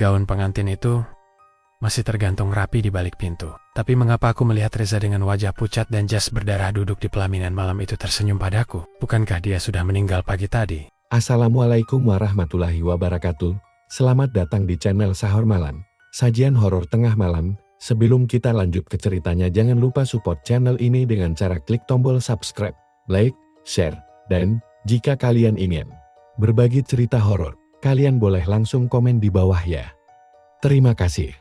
Gaun pengantin itu masih tergantung rapi di balik pintu. Tapi mengapa aku melihat Reza dengan wajah pucat dan jas berdarah duduk di pelaminan malam itu tersenyum padaku? Bukankah dia sudah meninggal pagi tadi? Assalamualaikum warahmatullahi wabarakatuh. Selamat datang di channel Sahur Malam, sajian horor tengah malam. Sebelum kita lanjut ke ceritanya, jangan lupa support channel ini dengan cara klik tombol subscribe, like, share, dan jika kalian ingin berbagi cerita horor, kalian boleh langsung komen di bawah ya. Terima kasih.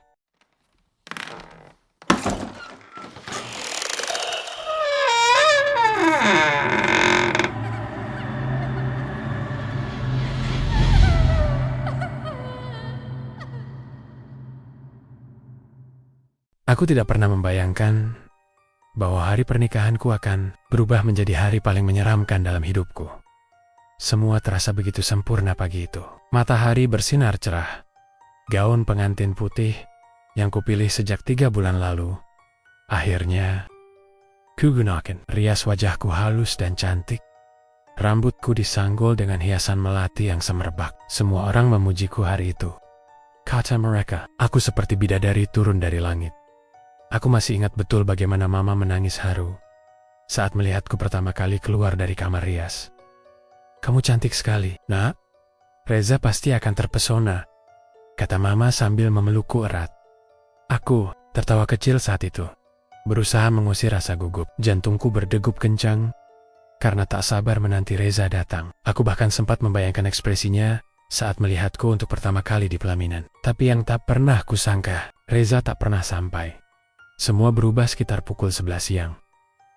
Aku tidak pernah membayangkan bahwa hari pernikahanku akan berubah menjadi hari paling menyeramkan dalam hidupku. Semua terasa begitu sempurna pagi itu. Matahari bersinar cerah. Gaun pengantin putih yang kupilih sejak 3 bulan lalu, akhirnya kugunakan. Rias wajahku halus dan cantik. Rambutku disanggul dengan hiasan melati yang semerbak. Semua orang memujiku hari itu. Kata mereka, aku seperti bidadari turun dari langit. Aku masih ingat betul bagaimana mama menangis haru saat melihatku pertama kali keluar dari kamar rias. Kamu cantik sekali, nak. Reza pasti akan terpesona, kata mama sambil memelukku erat. Aku tertawa kecil saat itu, berusaha mengusir rasa gugup. Jantungku berdegup kencang karena tak sabar menanti Reza datang. Aku bahkan sempat membayangkan ekspresinya saat melihatku untuk pertama kali di pelaminan. Tapi yang tak pernah kusangka, Reza tak pernah sampai. Semua berubah sekitar pukul 11 siang.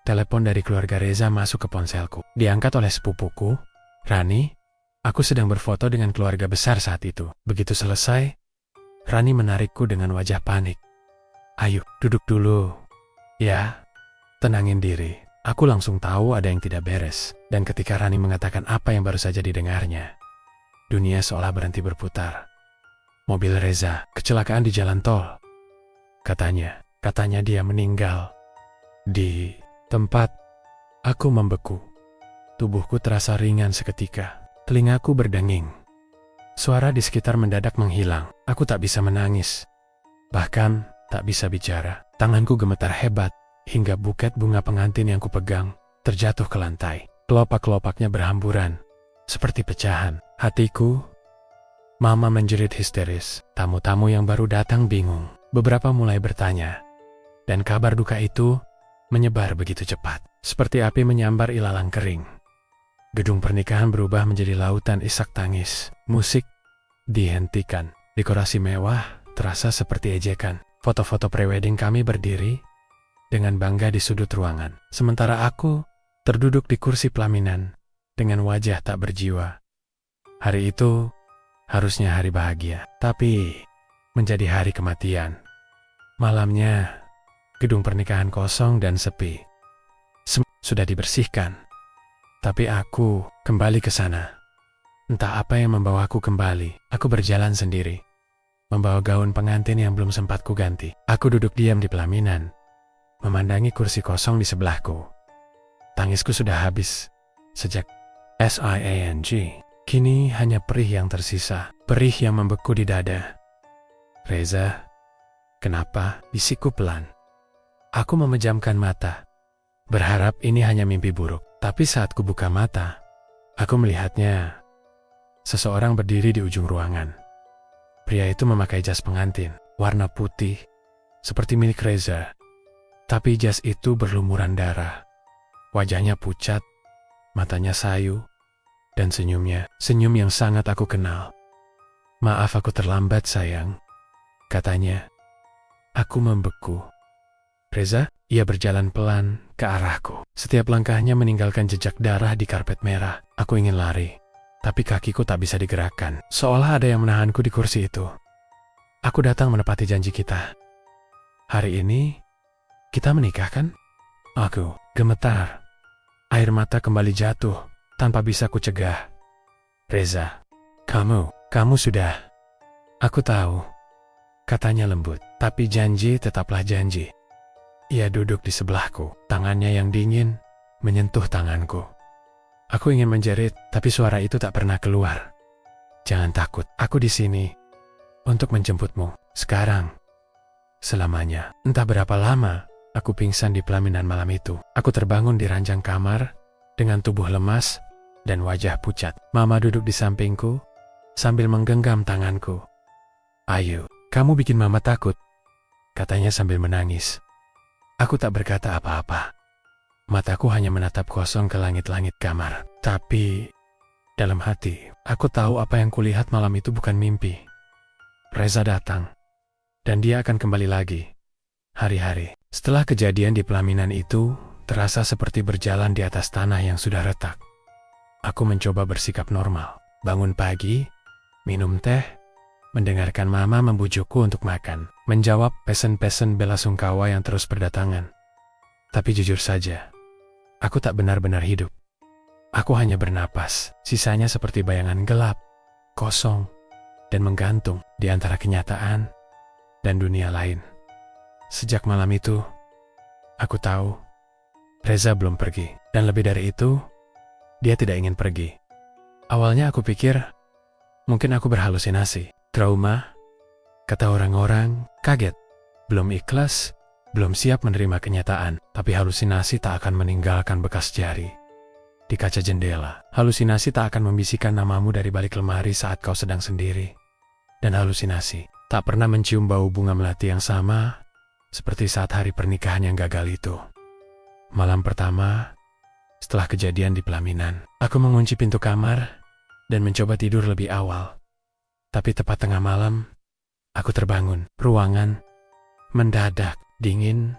Telepon dari keluarga Reza masuk ke ponselku. Diangkat oleh sepupuku, Rani. Aku sedang berfoto dengan keluarga besar saat itu. Begitu selesai, Rani menarikku dengan wajah panik. Ayo, duduk dulu. Ya, tenangin diri. Aku langsung tahu ada yang tidak beres. Dan ketika Rani mengatakan apa yang baru saja didengarnya, dunia seolah berhenti berputar. Mobil Reza, kecelakaan di jalan tol. Katanya dia meninggal. Di tempat, aku membeku. Tubuhku terasa ringan seketika. Telingaku berdenging. Suara di sekitar mendadak menghilang. Aku tak bisa menangis. Bahkan tak bisa bicara. Tanganku gemetar hebat hingga buket bunga pengantin yang kupegang terjatuh ke lantai. Kelopak-kelopaknya berhamburan seperti pecahan. Hatiku, mama menjerit histeris. Tamu-tamu yang baru datang bingung. Beberapa mulai bertanya. Dan kabar duka itu menyebar begitu cepat, seperti api menyambar ilalang kering. Gedung pernikahan berubah menjadi lautan isak tangis. Musik dihentikan. Dekorasi mewah terasa seperti ejekan. Foto-foto prewedding kami berdiri dengan bangga di sudut ruangan. Sementara aku terduduk di kursi pelaminan dengan wajah tak berjiwa. Hari itu harusnya hari bahagia, tapi menjadi hari kematian. Malamnya, gedung pernikahan kosong dan sepi. Sudah dibersihkan. Tapi aku kembali ke sana. Entah apa yang membawaku kembali. Aku berjalan sendiri, membawa gaun pengantin yang belum sempat ku ganti. Aku duduk diam di pelaminan, memandangi kursi kosong di sebelahku. Tangisku sudah habis sejak SIANG. Kini hanya perih yang tersisa, perih yang membeku di dada. Reza, kenapa? Bisikku pelan. Aku memejamkan mata, berharap ini hanya mimpi buruk. Tapi saat kubuka mata, aku melihatnya seseorang berdiri di ujung ruangan. Pria itu memakai jas pengantin, warna putih, seperti milik Reza. Tapi jas itu berlumuran darah. Wajahnya pucat, matanya sayu, dan senyum yang sangat aku kenal. Maaf aku terlambat sayang, katanya. Aku membeku. Reza, ia berjalan pelan ke arahku. Setiap langkahnya meninggalkan jejak darah di karpet merah. Aku ingin lari, tapi kakiku tak bisa digerakkan. Seolah ada yang menahanku di kursi itu. Aku datang menepati janji kita. Hari ini, kita menikah kan? Aku gemetar. Air mata kembali jatuh tanpa bisa ku cegah. Reza, kamu sudah. Aku tahu, katanya lembut. Tapi janji tetaplah janji. Ia duduk di sebelahku, tangannya yang dingin menyentuh tanganku. Aku ingin menjerit, tapi suara itu tak pernah keluar. Jangan takut, aku di sini. untuk menjemputmu. Sekarang, selamanya. Entah berapa lama aku pingsan di pelaminan malam itu. Aku terbangun di ranjang kamar dengan tubuh lemas dan wajah pucat. Mama duduk di sampingku sambil menggenggam tanganku. "Ayu, kamu bikin Mama takut," katanya sambil menangis. Aku tak berkata apa-apa. Mataku hanya menatap kosong ke langit-langit kamar. Tapi dalam hati, aku tahu apa yang kulihat malam itu bukan mimpi. Reza datang, dan dia akan kembali lagi. Hari-hari setelah kejadian di pelaminan itu, terasa seperti berjalan di atas tanah yang sudah retak. Aku mencoba bersikap normal. Bangun pagi, minum teh, mendengarkan Mama membujukku untuk makan, menjawab pesen-pesen bela sungkawa yang terus berdatangan. Tapi jujur saja, aku tak benar-benar hidup. Aku hanya bernapas, sisanya seperti bayangan gelap, kosong, dan menggantung di antara kenyataan dan dunia lain. Sejak malam itu, aku tahu Reza belum pergi, dan lebih dari itu, dia tidak ingin pergi. Awalnya aku pikir mungkin aku berhalusinasi, trauma, kata orang-orang, kaget, belum ikhlas, belum siap menerima kenyataan. Tapi halusinasi tak akan meninggalkan bekas jari di kaca jendela. Halusinasi tak akan membisikkan namamu dari balik lemari saat kau sedang sendiri. Dan halusinasi tak pernah mencium bau bunga melati yang sama seperti saat hari pernikahan yang gagal itu. Malam pertama setelah kejadian di pelaminan, aku mengunci pintu kamar dan mencoba tidur lebih awal. Tapi tepat tengah malam, aku terbangun. Ruangan mendadak dingin,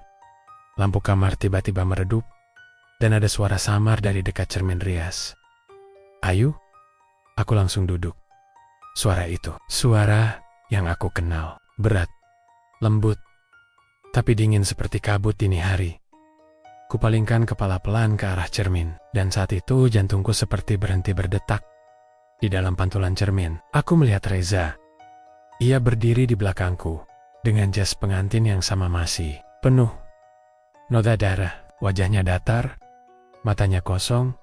lampu kamar tiba-tiba meredup, dan ada suara samar dari dekat cermin rias. "Ayu?" Aku langsung duduk. Suara itu, suara yang aku kenal, berat, lembut, tapi dingin seperti kabut dini hari. Kupalingkan kepala pelan ke arah cermin, dan saat itu jantungku seperti berhenti berdetak. Di dalam pantulan cermin, aku melihat Reza. Ia berdiri di belakangku, dengan jas pengantin yang sama masih penuh noda darah. Wajahnya datar, matanya kosong,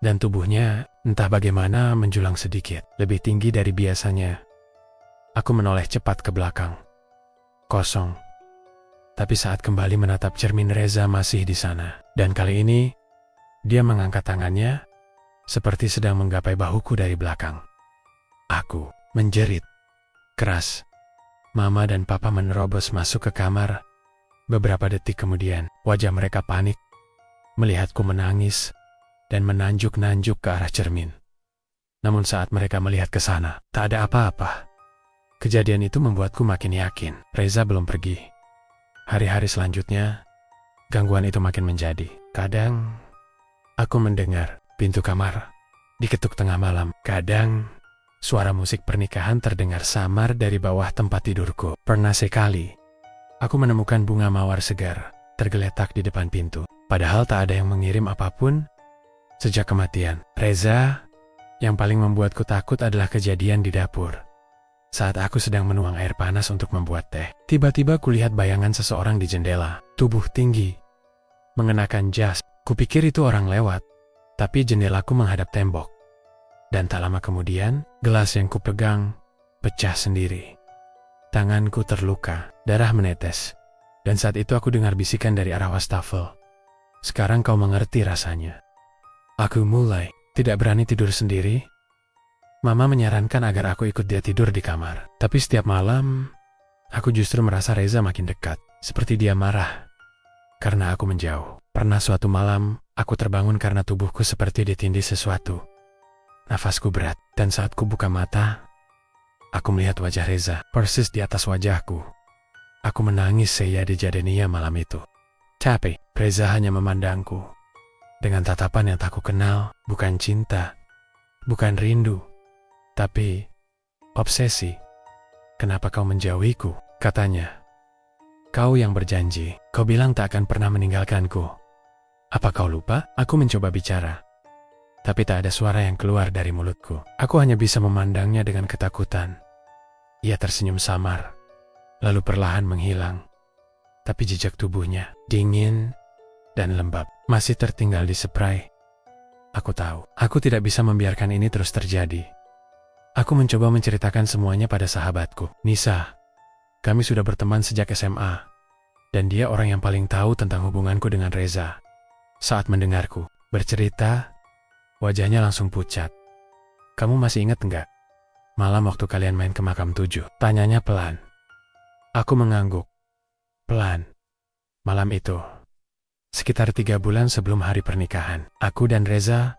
dan tubuhnya entah bagaimana menjulang sedikit, lebih tinggi dari biasanya. Aku menoleh cepat ke belakang. Kosong. Tapi saat kembali menatap cermin, Reza masih di sana. Dan kali ini, dia mengangkat tangannya seperti sedang menggapai bahuku dari belakang. Aku menjerit keras. Mama dan Papa menerobos masuk ke kamar. Beberapa detik kemudian, wajah mereka panik melihatku menangis dan menanjuk-nanjuk ke arah cermin. Namun saat mereka melihat ke sana, tak ada apa-apa. Kejadian itu membuatku makin yakin Reza belum pergi. Hari-hari selanjutnya, gangguan itu makin menjadi. Kadang, aku mendengar pintu kamar diketuk tengah malam. Kadang, suara musik pernikahan terdengar samar dari bawah tempat tidurku. Pernah sekali, aku menemukan bunga mawar segar tergeletak di depan pintu. Padahal tak ada yang mengirim apapun sejak kematian Reza. Yang paling membuatku takut adalah kejadian di dapur. Saat aku sedang menuang air panas untuk membuat teh, tiba-tiba kulihat bayangan seseorang di jendela. Tubuh tinggi, mengenakan jas. Kupikir itu orang lewat, tapi jendelaku menghadap tembok. Dan tak lama kemudian, gelas yang kupegang pecah sendiri. Tanganku terluka, darah menetes. Dan saat itu aku dengar bisikan dari arah wastafel. "Sekarang kau mengerti rasanya." Aku mulai tidak berani tidur sendiri. Mama menyarankan agar aku ikut dia tidur di kamar. Tapi setiap malam, aku justru merasa Reza makin dekat. Seperti dia marah karena aku menjauh. Pernah suatu malam, aku terbangun karena tubuhku seperti ditindih sesuatu. Nafasku berat, dan saat ku buka mata, aku melihat wajah Reza persis di atas wajahku. Aku menangis seyadi jadenia malam itu. Tapi Reza hanya memandangku dengan tatapan yang tak ku kenal. Bukan cinta, bukan rindu, tapi obsesi. "Kenapa kau menjauhiku?" katanya. "Kau yang berjanji, kau bilang tak akan pernah meninggalkanku. Apa kau lupa?" Aku mencoba bicara, tapi tak ada suara yang keluar dari mulutku. Aku hanya bisa memandangnya dengan ketakutan. Ia tersenyum samar, lalu perlahan menghilang. Tapi jejak tubuhnya, dingin dan lembab, masih tertinggal di spray. Aku tahu, aku tidak bisa membiarkan ini terus terjadi. Aku mencoba menceritakan semuanya pada sahabatku, Nisa. Kami sudah berteman sejak SMA, dan dia orang yang paling tahu tentang hubunganku dengan Reza. Saat mendengarku bercerita, wajahnya langsung pucat. Kamu masih ingat enggak? Malam waktu kalian main ke makam 7, tanyanya pelan. Aku mengangguk. Pelan. Malam itu, sekitar 3 bulan sebelum hari pernikahan, aku dan Reza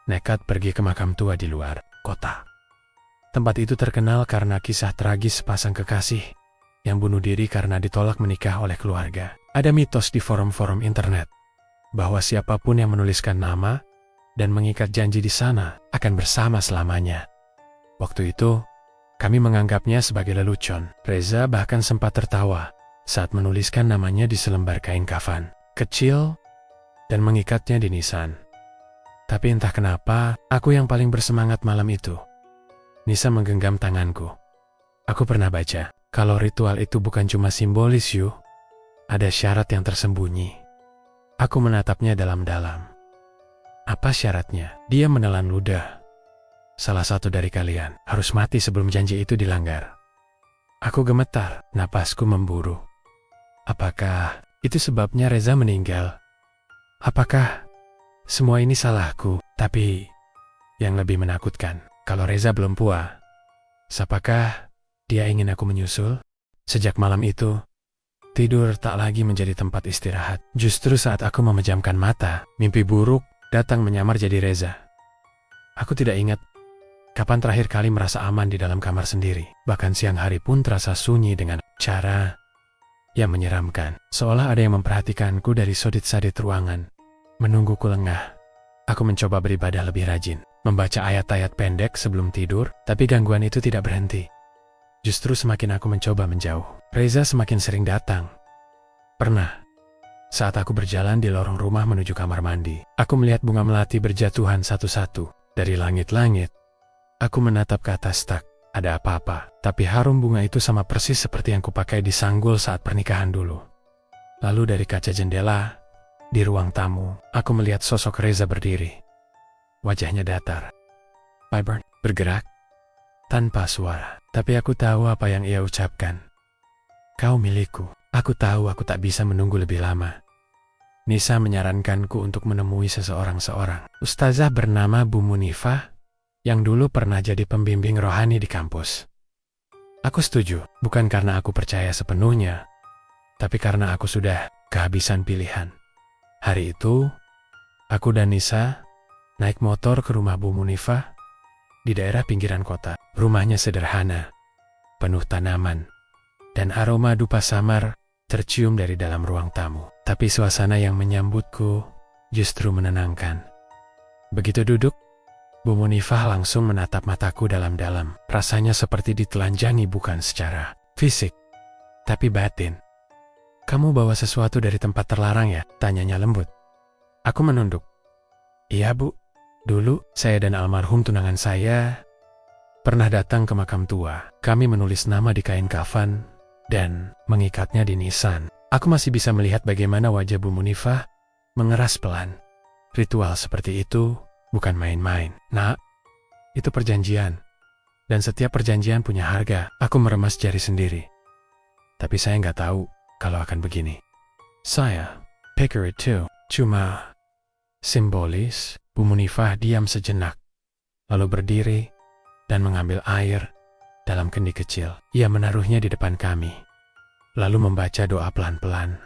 nekat pergi ke makam tua di luar kota. Tempat itu terkenal karena kisah tragis sepasang kekasih yang bunuh diri karena ditolak menikah oleh keluarga. Ada mitos di forum-forum internet bahwa siapapun yang menuliskan nama dan mengikat janji di sana akan bersama selamanya. Waktu itu, kami menganggapnya sebagai lelucon. Reza bahkan sempat tertawa saat menuliskan namanya di selembar kain kafan kecil dan mengikatnya di nisan. Tapi entah kenapa, aku yang paling bersemangat malam itu. Nisa menggenggam tanganku. Aku pernah baca, kalau ritual itu bukan cuma simbolis yuk, ada syarat yang tersembunyi. Aku menatapnya dalam-dalam. Apa syaratnya? Dia menelan ludah. Salah satu dari kalian harus mati sebelum janji itu dilanggar. Aku gemetar, napasku memburu. Apakah itu sebabnya Reza meninggal? Apakah semua ini salahku? Tapi yang lebih menakutkan, kalau Reza belum puas, apakah dia ingin aku menyusul? Sejak malam itu, tidur tak lagi menjadi tempat istirahat. Justru saat aku memejamkan mata, mimpi buruk datang menyamar jadi Reza. Aku tidak ingat kapan terakhir kali merasa aman di dalam kamar sendiri. Bahkan siang hari pun terasa sunyi dengan cara yang menyeramkan. Seolah ada yang memperhatikanku dari sudut-sudut ruangan. Menungguku lengah, aku mencoba beribadah lebih rajin, membaca ayat-ayat pendek sebelum tidur, tapi gangguan itu tidak berhenti. Justru semakin aku mencoba menjauh, Reza semakin sering datang. Pernah, saat aku berjalan di lorong rumah menuju kamar mandi, aku melihat bunga melati berjatuhan satu-satu dari langit-langit. Aku menatap ke atas, tak ada apa-apa, tapi harum bunga itu sama persis seperti yang kupakai di sanggul saat pernikahan dulu. Lalu dari kaca jendela, di ruang tamu, aku melihat sosok Reza berdiri. Wajahnya datar, vibrant, bergerak, tanpa suara. Tapi aku tahu apa yang ia ucapkan. Kau milikku. Aku tahu aku tak bisa menunggu lebih lama. Nisa menyarankanku untuk menemui seseorang. Ustazah bernama Bu Munifah, yang dulu pernah jadi pembimbing rohani di kampus. Aku setuju, bukan karena aku percaya sepenuhnya, tapi karena aku sudah kehabisan pilihan. Hari itu, aku dan Nisa naik motor ke rumah Bu Munifah di daerah pinggiran kota. Rumahnya sederhana, penuh tanaman, dan aroma dupa samar tercium dari dalam ruang tamu. Tapi suasana yang menyambutku justru menenangkan. Begitu duduk, Bu Munifah langsung menatap mataku dalam-dalam. Rasanya seperti ditelanjangi bukan secara fisik, tapi batin. Kamu bawa sesuatu dari tempat terlarang ya? Tanyanya lembut. Aku menunduk. Iya Bu, dulu saya dan almarhum tunangan saya pernah datang ke makam tua. Kami menulis nama di kain kafan dan mengikatnya di nisan. Aku masih bisa melihat bagaimana wajah Bu Munifah mengeras pelan. Ritual seperti itu bukan main-main. Nak, itu perjanjian. Dan setiap perjanjian punya harga. Aku meremas jari sendiri. Tapi saya nggak tahu kalau akan begini. Saya pikir itu cuma simbolis. Bu Munifah diam sejenak, lalu berdiri dan mengambil air dalam kendi kecil. Ia menaruhnya di depan kami, lalu membaca doa pelan-pelan.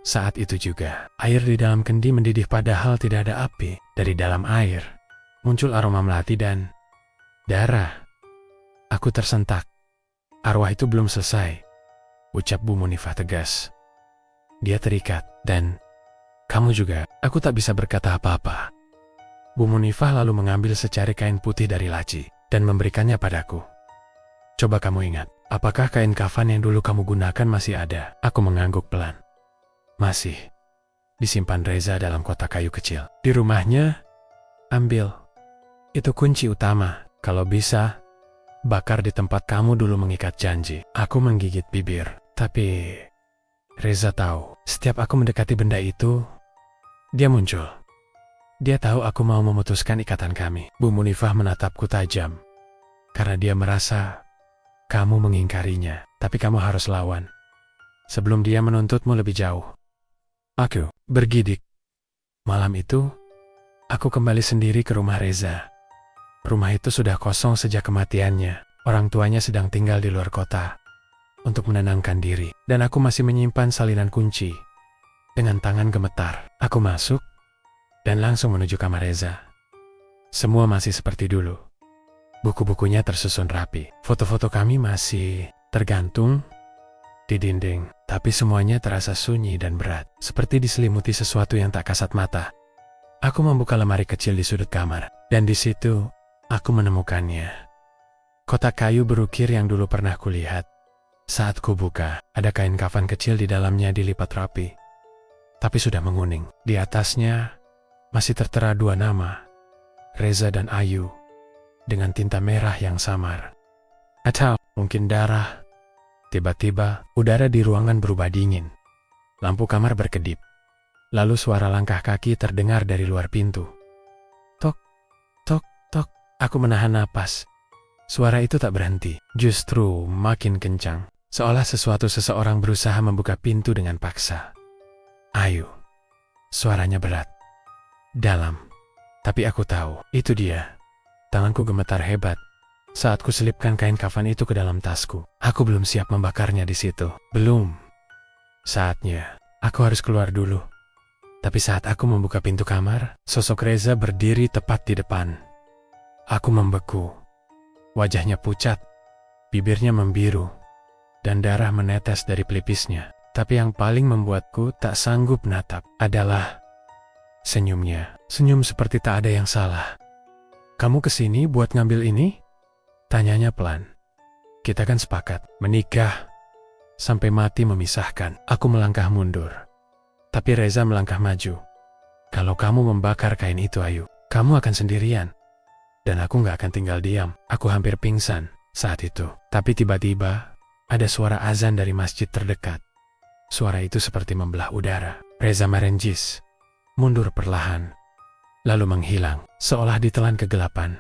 Saat itu juga, air di dalam kendi mendidih padahal tidak ada api. Dari dalam air, muncul aroma melati dan darah. Aku tersentak. Arwah itu belum selesai, ucap Bu Munifah tegas. Dia terikat, dan kamu juga. Aku tak bisa berkata apa-apa. Bu Munifah lalu mengambil secari kain putih dari laci dan memberikannya padaku. Coba kamu ingat, apakah kain kafan yang dulu kamu gunakan masih ada? Aku mengangguk pelan. Masih. Disimpan Reza dalam kotak kayu kecil. Di rumahnya, ambil. Itu kunci utama. Kalau bisa, bakar di tempat kamu dulu mengikat janji. Aku menggigit bibir. Tapi Reza tahu, setiap aku mendekati benda itu, dia muncul. Dia tahu aku mau memutuskan ikatan kami. Bu Munifah menatapku tajam. karena dia merasa kamu mengingkarinya, tapi kamu harus lawan. Sebelum dia menuntutmu lebih jauh. Aku bergidik. Malam itu, aku kembali sendiri ke rumah Reza. Rumah itu sudah kosong sejak kematiannya. Orang tuanya sedang tinggal di luar kota untuk menenangkan diri. Dan aku masih menyimpan salinan kunci. Dengan tangan gemetar, aku masuk dan langsung menuju kamar Reza. Semua masih seperti dulu. Buku-bukunya tersusun rapi. Foto-foto kami masih tergantung di dinding. Tapi semuanya terasa sunyi dan berat. Seperti diselimuti sesuatu yang tak kasat mata. Aku membuka lemari kecil di sudut kamar. Dan di situ, aku menemukannya. Kotak kayu berukir yang dulu pernah kulihat. Saat kubuka, ada kain kafan kecil di dalamnya dilipat rapi. Tapi sudah menguning. Di atasnya, masih tertera dua nama. Reza dan Ayu. Dengan tinta merah yang samar. Atau mungkin darah. Tiba-tiba, udara di ruangan berubah dingin. Lampu kamar berkedip. Lalu suara langkah kaki terdengar dari luar pintu. Tok, tok, tok. Aku menahan napas. Suara itu tak berhenti, justru makin kencang. Seolah seseorang berusaha membuka pintu dengan paksa. Ayu. Suaranya berat. Dalam. Tapi aku tahu, itu dia. Tanganku gemetar hebat. Saat kuselipkan kain kafan itu ke dalam tasku, aku belum siap membakarnya di situ. Belum. Saatnya, aku harus keluar dulu. Tapi saat aku membuka pintu kamar, sosok Reza berdiri tepat di depan. Aku membeku. Wajahnya pucat, bibirnya membiru, dan darah menetes dari pelipisnya. Tapi yang paling membuatku tak sanggup natap adalah senyumnya. Senyum seperti tak ada yang salah. Kamu kesini buat ngambil ini? Tanyanya pelan. Kita kan sepakat menikah sampai mati memisahkan. Aku melangkah mundur. Tapi Reza melangkah maju. Kalau kamu membakar kain itu, Ayu, kamu akan sendirian. Dan aku gak akan tinggal diam. Aku hampir pingsan saat itu. Tapi tiba-tiba ada suara azan dari masjid terdekat. Suara itu seperti membelah udara. Reza merenjis, mundur perlahan, lalu menghilang, seolah ditelan kegelapan.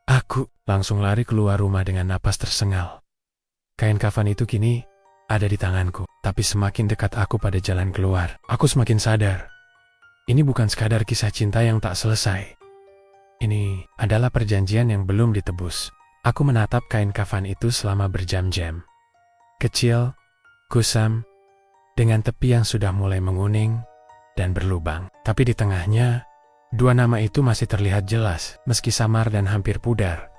Aku langsung lari keluar rumah dengan napas tersengal. Kain kafan itu kini ada di tanganku, tapi semakin dekat aku pada jalan keluar, aku semakin sadar. Ini bukan sekadar kisah cinta yang tak selesai. Ini adalah perjanjian yang belum ditebus. Aku menatap kain kafan itu selama berjam-jam. Kecil, kusam, dengan tepi yang sudah mulai menguning dan berlubang. Tapi di tengahnya, dua nama itu masih terlihat jelas, meski samar dan hampir pudar.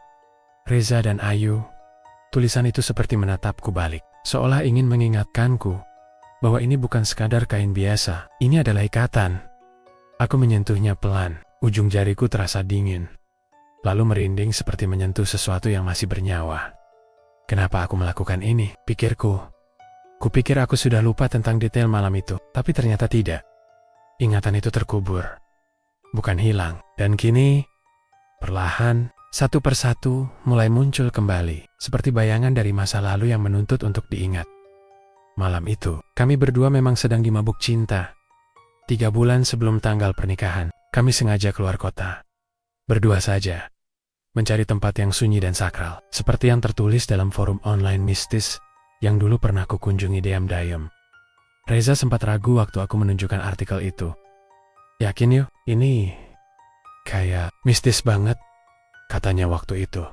Reza dan Ayu. Tulisan itu seperti menatapku balik, seolah ingin mengingatkanku bahwa ini bukan sekadar kain biasa, ini adalah ikatan. Aku menyentuhnya pelan, ujung jariku terasa dingin, lalu merinding seperti menyentuh sesuatu yang masih bernyawa. Kenapa aku melakukan ini? Pikirku. Kupikir aku sudah lupa tentang detail malam itu, tapi ternyata tidak. Ingatan itu terkubur. Bukan hilang, dan kini, perlahan, satu persatu mulai muncul kembali, seperti bayangan dari masa lalu yang menuntut untuk diingat. Malam itu, kami berdua memang sedang dimabuk cinta. 3 bulan sebelum tanggal pernikahan, kami sengaja keluar kota. Berdua saja, mencari tempat yang sunyi dan sakral, seperti yang tertulis dalam forum online mistis yang dulu pernah kukunjungi diam-diam. Reza sempat ragu waktu aku menunjukkan artikel itu. Yakin yuk, ini kayak mistis banget, katanya waktu itu.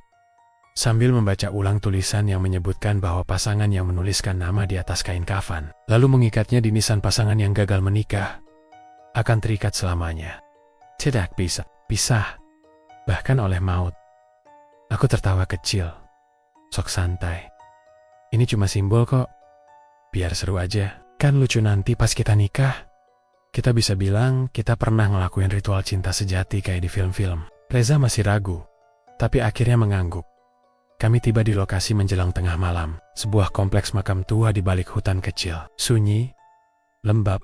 Sambil membaca ulang tulisan yang menyebutkan bahwa pasangan yang menuliskan nama di atas kain kafan, lalu mengikatnya di nisan pasangan yang gagal menikah, akan terikat selamanya. Tidak bisa pisah, bahkan oleh maut. Aku tertawa kecil, sok santai. Ini cuma simbol kok, biar seru aja. Kan lucu nanti pas kita nikah, kita bisa bilang kita pernah ngelakuin ritual cinta sejati kayak di film-film. Reza masih ragu, tapi akhirnya mengangguk. Kami tiba di lokasi menjelang tengah malam, sebuah kompleks makam tua di balik hutan kecil. Sunyi, lembab,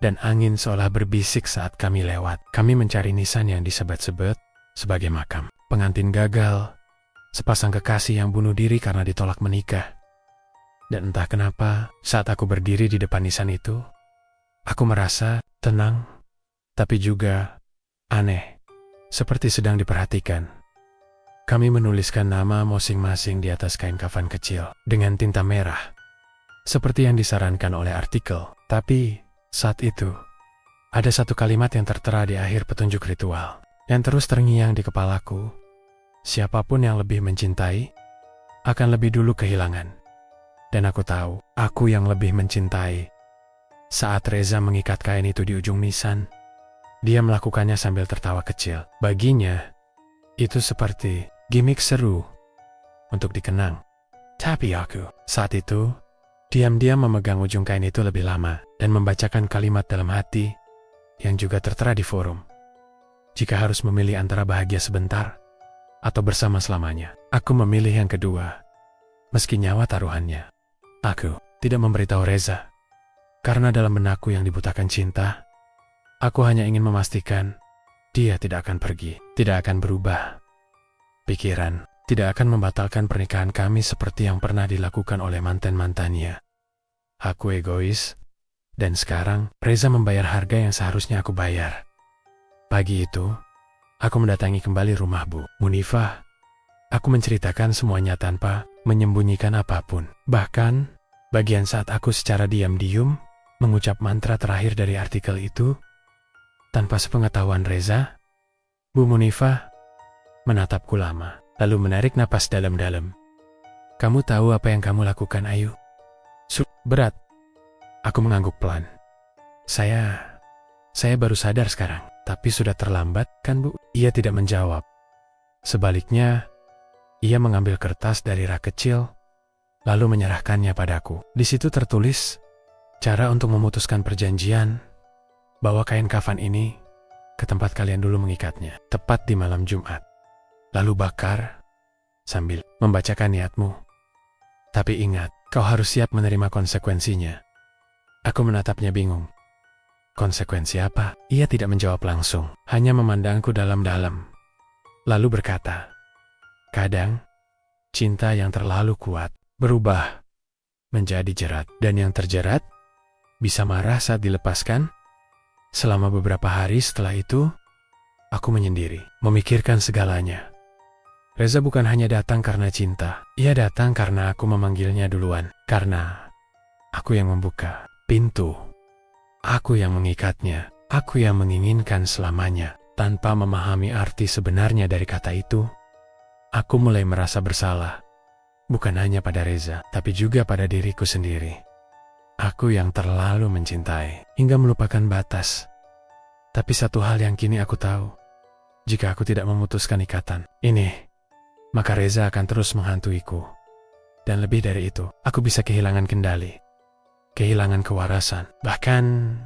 dan angin seolah berbisik saat kami lewat. Kami mencari nisan yang disebut-sebut sebagai makam. Pengantin gagal, sepasang kekasih yang bunuh diri karena ditolak menikah. Dan entah kenapa, saat aku berdiri di depan nisan itu, aku merasa tenang, tapi juga aneh, seperti sedang diperhatikan. Kami menuliskan nama masing-masing di atas kain kafan kecil dengan tinta merah, seperti yang disarankan oleh artikel. Tapi saat itu, ada satu kalimat yang tertera di akhir petunjuk ritual, yang terus terngiang di kepalaku. Siapapun yang lebih mencintai, akan lebih dulu kehilangan. Dan aku tahu, aku yang lebih mencintai. Saat Reza mengikat kain itu di ujung nisan, dia melakukannya sambil tertawa kecil. Baginya, itu seperti gimmick seru untuk dikenang. Tapi aku, saat itu, diam-diam memegang ujung kain itu lebih lama dan membacakan kalimat dalam hati yang juga tertera di forum. Jika harus memilih antara bahagia sebentar atau bersama selamanya, aku memilih yang kedua, meski nyawa taruhannya. Aku tidak memberitahu Reza, karena dalam benakku yang dibutakan cinta, aku hanya ingin memastikan dia tidak akan pergi, tidak akan berubah pikiran, tidak akan membatalkan pernikahan kami seperti yang pernah dilakukan oleh mantan-mantannya. Aku egois, dan sekarang Reza membayar harga yang seharusnya aku bayar. Pagi itu, aku mendatangi kembali rumah Bu Munifah. Aku menceritakan semuanya tanpa menyembunyikan apapun. Bahkan, bagian saat aku secara diam-diam mengucap mantra terakhir dari artikel itu, tanpa sepengetahuan Reza, Bu Munifah menatapku lama, lalu menarik napas dalam-dalam. Kamu tahu apa yang kamu lakukan, Ayu? Berat. Aku mengangguk pelan. Saya baru sadar sekarang, tapi sudah terlambat, kan Bu? Ia tidak menjawab. Sebaliknya, ia mengambil kertas dari rak kecil, lalu menyerahkannya padaku. Di situ tertulis, cara untuk memutuskan perjanjian, bawa kain kafan ini ke tempat kalian dulu mengikatnya, tepat di malam Jumat. Lalu bakar, sambil membacakan niatmu. Tapi ingat, kau harus siap menerima konsekuensinya. Aku menatapnya bingung. Konsekuensi apa? Ia tidak menjawab langsung, hanya memandangku dalam-dalam. Lalu berkata, kadang, cinta yang terlalu kuat berubah menjadi jerat, dan yang terjerat bisa marah saat dilepaskan. Selama beberapa hari setelah itu, aku menyendiri, memikirkan segalanya. Reza bukan hanya datang karena cinta, ia datang karena aku memanggilnya duluan, karena aku yang membuka pintu, aku yang mengikatnya, aku yang menginginkan selamanya. Tanpa memahami arti sebenarnya dari kata itu, aku mulai merasa bersalah, bukan hanya pada Reza, tapi juga pada diriku sendiri. Aku yang terlalu mencintai, hingga melupakan batas. Tapi satu hal yang kini aku tahu, jika aku tidak memutuskan ikatan ini, maka Reza akan terus menghantuiku. Dan lebih dari itu, aku bisa kehilangan kendali, kehilangan kewarasan, bahkan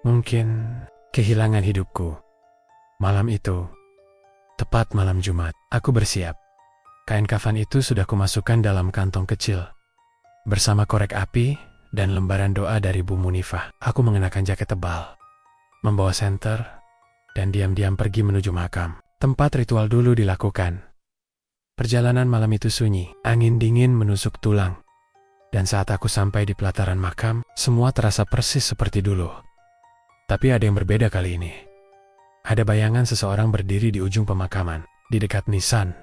mungkin kehilangan hidupku. Malam itu, tepat malam Jumat, aku bersiap. Kain kafan itu sudah kumasukkan dalam kantong kecil. Bersama korek api dan lembaran doa dari Bu Munifah, aku mengenakan jaket tebal, membawa senter, dan diam-diam pergi menuju makam. Tempat ritual dulu dilakukan. Perjalanan malam itu sunyi, angin dingin menusuk tulang. Dan saat aku sampai di pelataran makam, semua terasa persis seperti dulu. Tapi ada yang berbeda kali ini. Ada bayangan seseorang berdiri di ujung pemakaman, di dekat nisan.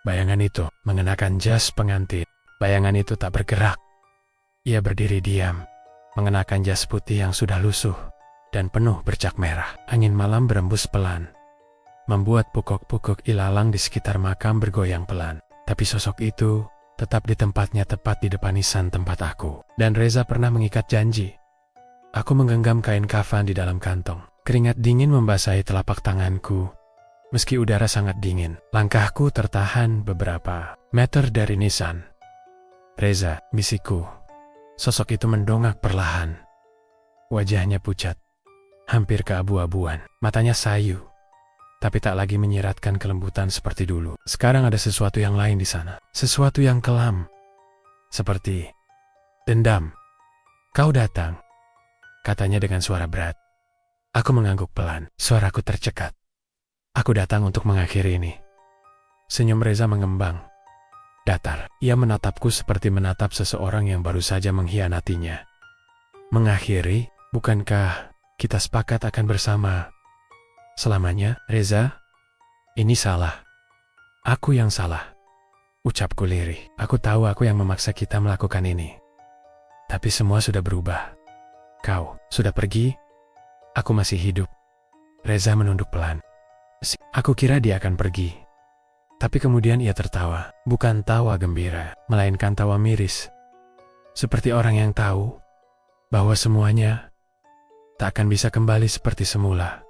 Bayangan itu mengenakan jas pengantin. Bayangan itu tak bergerak. Ia berdiri diam, mengenakan jas putih yang sudah lusuh dan penuh bercak merah. Angin malam berembus pelan, membuat pokok-pokok ilalang di sekitar makam bergoyang pelan. Tapi sosok itu tetap di tempatnya, tepat di depan nisan tempat aku. Dan Reza pernah mengikat janji. Aku menggenggam kain kafan di dalam kantong. Keringat dingin membasahi telapak tanganku. Meski udara sangat dingin, langkahku tertahan beberapa meter dari nisan. Reza, bisikku. Sosok itu mendongak perlahan. Wajahnya pucat, hampir keabu-abuan. Matanya sayu, tapi tak lagi menyiratkan kelembutan seperti dulu. Sekarang ada sesuatu yang lain di sana. Sesuatu yang kelam. Seperti dendam. Kau datang, katanya dengan suara berat. Aku mengangguk pelan, suaraku tercekat. Aku datang untuk mengakhiri ini. Senyum Reza mengembang. Datar, ia menatapku seperti menatap seseorang yang baru saja mengkhianatinya. Mengakhiri, bukankah kita sepakat akan bersama selamanya, Reza? Ini salah. Aku yang salah. Ucapku lirih. Aku tahu aku yang memaksa kita melakukan ini. Tapi semua sudah berubah. Kau sudah pergi. Aku masih hidup. Reza menunduk pelan. Aku kira dia akan pergi. Tapi kemudian ia tertawa. Bukan tawa gembira, melainkan tawa miris. Seperti orang yang tahu bahwa semuanya tak akan bisa kembali seperti semula.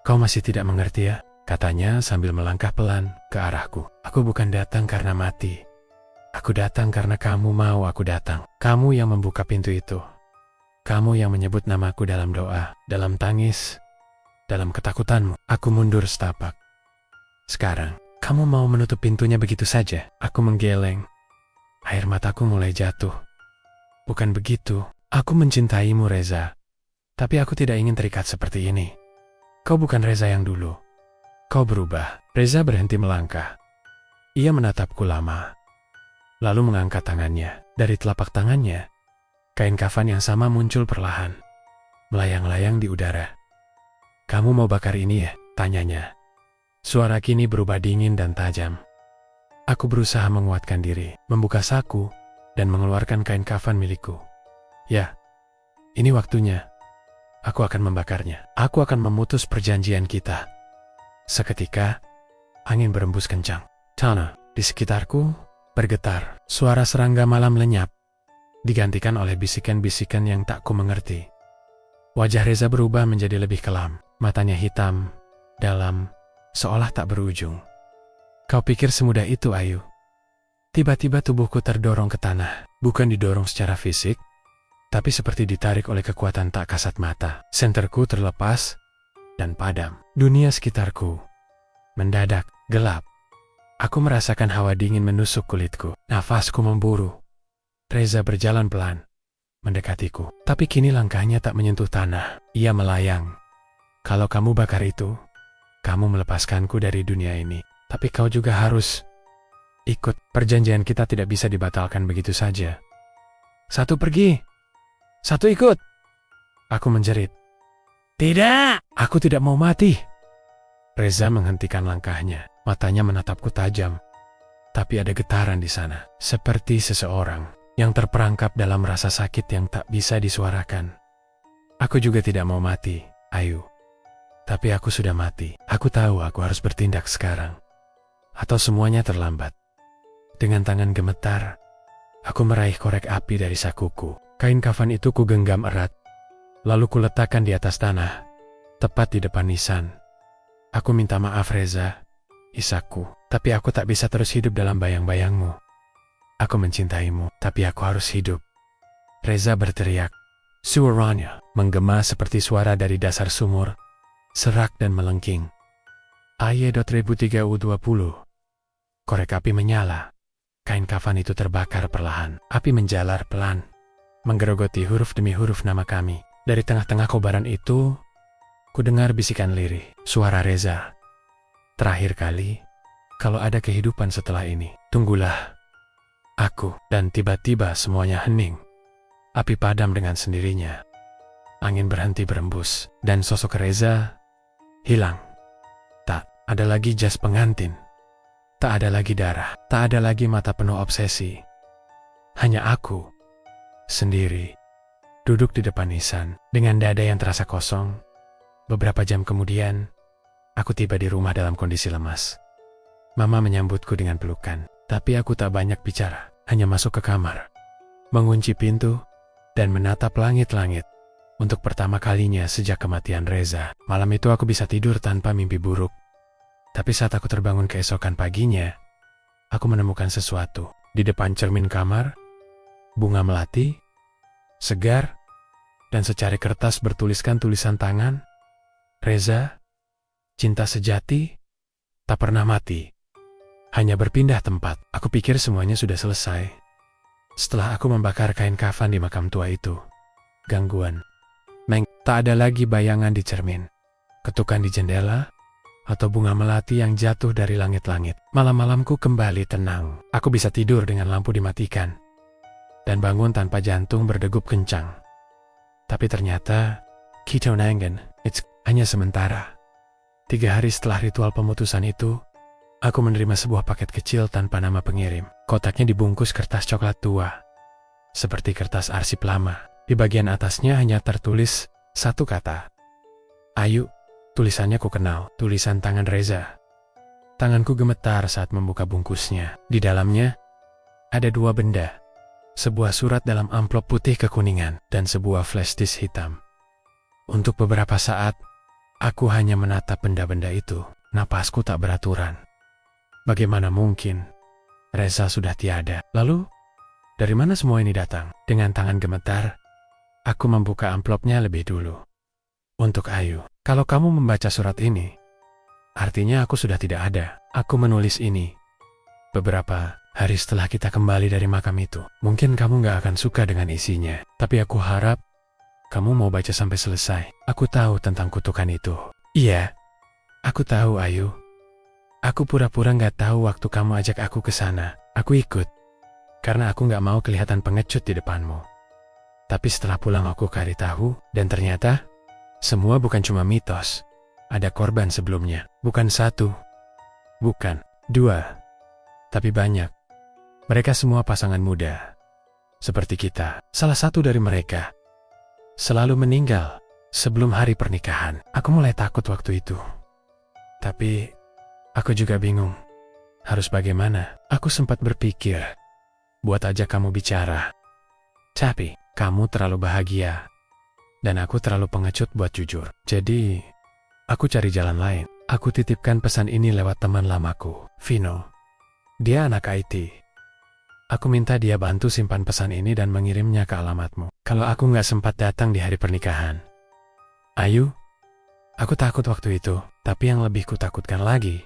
Kau masih tidak mengerti ya? Katanya sambil melangkah pelan ke arahku. Aku bukan datang karena mati. Aku datang karena kamu mau aku datang. Kamu yang membuka pintu itu. Kamu yang menyebut namaku dalam doa, dalam tangis, dalam ketakutanmu. Aku mundur setapak. Sekarang, kamu mau menutup pintunya begitu saja? Aku menggeleng. Air mataku mulai jatuh. Bukan begitu. Aku mencintaimu, Reza. Tapi aku tidak ingin terikat seperti ini. Kau bukan Reza yang dulu. Kau berubah. Reza berhenti melangkah. Ia menatapku lama. Lalu mengangkat tangannya. Dari telapak tangannya, kain kafan yang sama muncul perlahan. Melayang-layang di udara. Kamu mau bakar ini ya? Tanyanya. Suara kini berubah dingin dan tajam. Aku berusaha menguatkan diri, membuka saku, dan mengeluarkan kain kafan milikku. Ya, ini waktunya. Aku akan membakarnya. Aku akan memutus perjanjian kita. Seketika, angin berembus kencang. Tanah di sekitarku bergetar. Suara serangga malam lenyap, digantikan oleh bisikan-bisikan yang tak ku mengerti. Wajah Reza berubah menjadi lebih kelam. Matanya hitam, dalam, seolah tak berujung. Kau pikir semudah itu, Ayu? Tiba-tiba tubuhku terdorong ke tanah. Bukan didorong secara fisik, tapi seperti ditarik oleh kekuatan tak kasat mata. Senterku terlepas dan padam. Dunia sekitarku mendadak gelap. Aku merasakan hawa dingin menusuk kulitku. Nafasku memburu. Reza berjalan pelan, mendekatiku. Tapi kini langkahnya tak menyentuh tanah. Ia melayang. Kalau kamu bakar itu, kamu melepaskanku dari dunia ini. Tapi kau juga harus ikut. Perjanjian kita tidak bisa dibatalkan begitu saja. Satu pergi, satu ikut. Aku menjerit. Tidak, aku tidak mau mati. Reza menghentikan langkahnya. Matanya menatapku tajam. Tapi ada getaran di sana. Seperti seseorang yang terperangkap dalam rasa sakit yang tak bisa disuarakan. Aku juga tidak mau mati, Ayu. Tapi aku sudah mati. Aku tahu aku harus bertindak sekarang. Atau semuanya terlambat. Dengan tangan gemetar, aku meraih korek api dari sakuku. Kain kafan itu kugenggam erat. Lalu kuletakkan di atas tanah, tepat di depan nisan. Aku minta maaf, Reza, Isaku, tapi aku tak bisa terus hidup dalam bayang-bayangmu. Aku mencintaimu, tapi aku harus hidup. Reza berteriak. Suaranya menggema seperti suara dari dasar sumur, serak dan melengking. AY.2020. Korek api menyala. Kain kafan itu terbakar perlahan. Api menjalar pelan, menggerogoti huruf demi huruf nama kami. Dari tengah-tengah kobaran itu, ku dengar bisikan lirih, suara Reza. Terakhir kali, kalau ada kehidupan setelah ini, tunggulah aku. Dan tiba-tiba semuanya hening. Api padam dengan sendirinya. Angin berhenti berembus, dan sosok Reza hilang. Tak ada lagi jas pengantin. Tak ada lagi darah. Tak ada lagi mata penuh obsesi. Hanya aku, sendiri, duduk di depan nisan, dengan dada yang terasa kosong. Beberapa jam kemudian, aku tiba di rumah dalam kondisi lemas. Mama menyambutku dengan pelukan, tapi aku tak banyak bicara, hanya masuk ke kamar, mengunci pintu, dan menatap langit-langit. Untuk pertama kalinya sejak kematian Reza, malam itu aku bisa tidur tanpa mimpi buruk. Tapi saat aku terbangun keesokan paginya, aku menemukan sesuatu. Di depan cermin kamar, bunga melati, segar, dan secari kertas bertuliskan tulisan tangan, Reza, cinta sejati, tak pernah mati. Hanya berpindah tempat. Aku pikir semuanya sudah selesai. Setelah aku membakar kain kafan di makam tua itu, gangguan. Tak ada lagi bayangan di cermin, ketukan di jendela, atau bunga melati yang jatuh dari langit-langit. Malam-malamku kembali tenang. Aku bisa tidur dengan lampu dimatikan, dan bangun tanpa jantung berdegup kencang. Tapi ternyata, ketonangan, it's hanya sementara. 3 hari setelah ritual pemutusan itu, Aku menerima sebuah paket kecil tanpa nama pengirim. Kotaknya dibungkus kertas coklat tua, seperti kertas arsip lama. Di bagian atasnya hanya tertulis satu kata, Ayu. Tulisannya ku kenal, tulisan tangan Reza. Tanganku gemetar saat membuka bungkusnya. Di dalamnya ada dua benda. Sebuah surat dalam amplop putih kekuningan dan sebuah flash disk hitam. Untuk beberapa saat, aku hanya menatap benda-benda itu. Napasku tak beraturan. Bagaimana mungkin Reza sudah tiada? Lalu, dari mana semua ini datang? Dengan tangan gemetar, aku membuka amplopnya lebih dulu. Untuk Ayu, kalau kamu membaca surat ini, artinya aku sudah tidak ada. Aku menulis ini beberapa hari setelah kita kembali dari makam itu. Mungkin kamu gak akan suka dengan isinya, tapi aku harap kamu mau baca sampai selesai. Aku tahu tentang kutukan itu. Iya, aku tahu, Ayu. Aku pura-pura gak tahu waktu kamu ajak aku ke sana. Aku ikut, karena aku gak mau kelihatan pengecut di depanmu. Tapi setelah pulang aku cari tahu, dan ternyata semua bukan cuma mitos. Ada korban sebelumnya. Bukan satu, bukan dua, tapi banyak. Mereka semua pasangan muda, seperti kita. Salah satu dari mereka selalu meninggal sebelum hari pernikahan. Aku mulai takut waktu itu. Tapi aku juga bingung harus bagaimana. Aku sempat berpikir buat ajak kamu bicara. Tapi kamu terlalu bahagia dan aku terlalu pengecut buat jujur. Jadi aku cari jalan lain. Aku titipkan pesan ini lewat teman lamaku, Vino. Dia anak IT. Aku minta dia bantu simpan pesan ini dan mengirimnya ke alamatmu. Kalau aku nggak sempat datang di hari pernikahan. Ayu, aku takut waktu itu. Tapi yang lebih kutakutkan lagi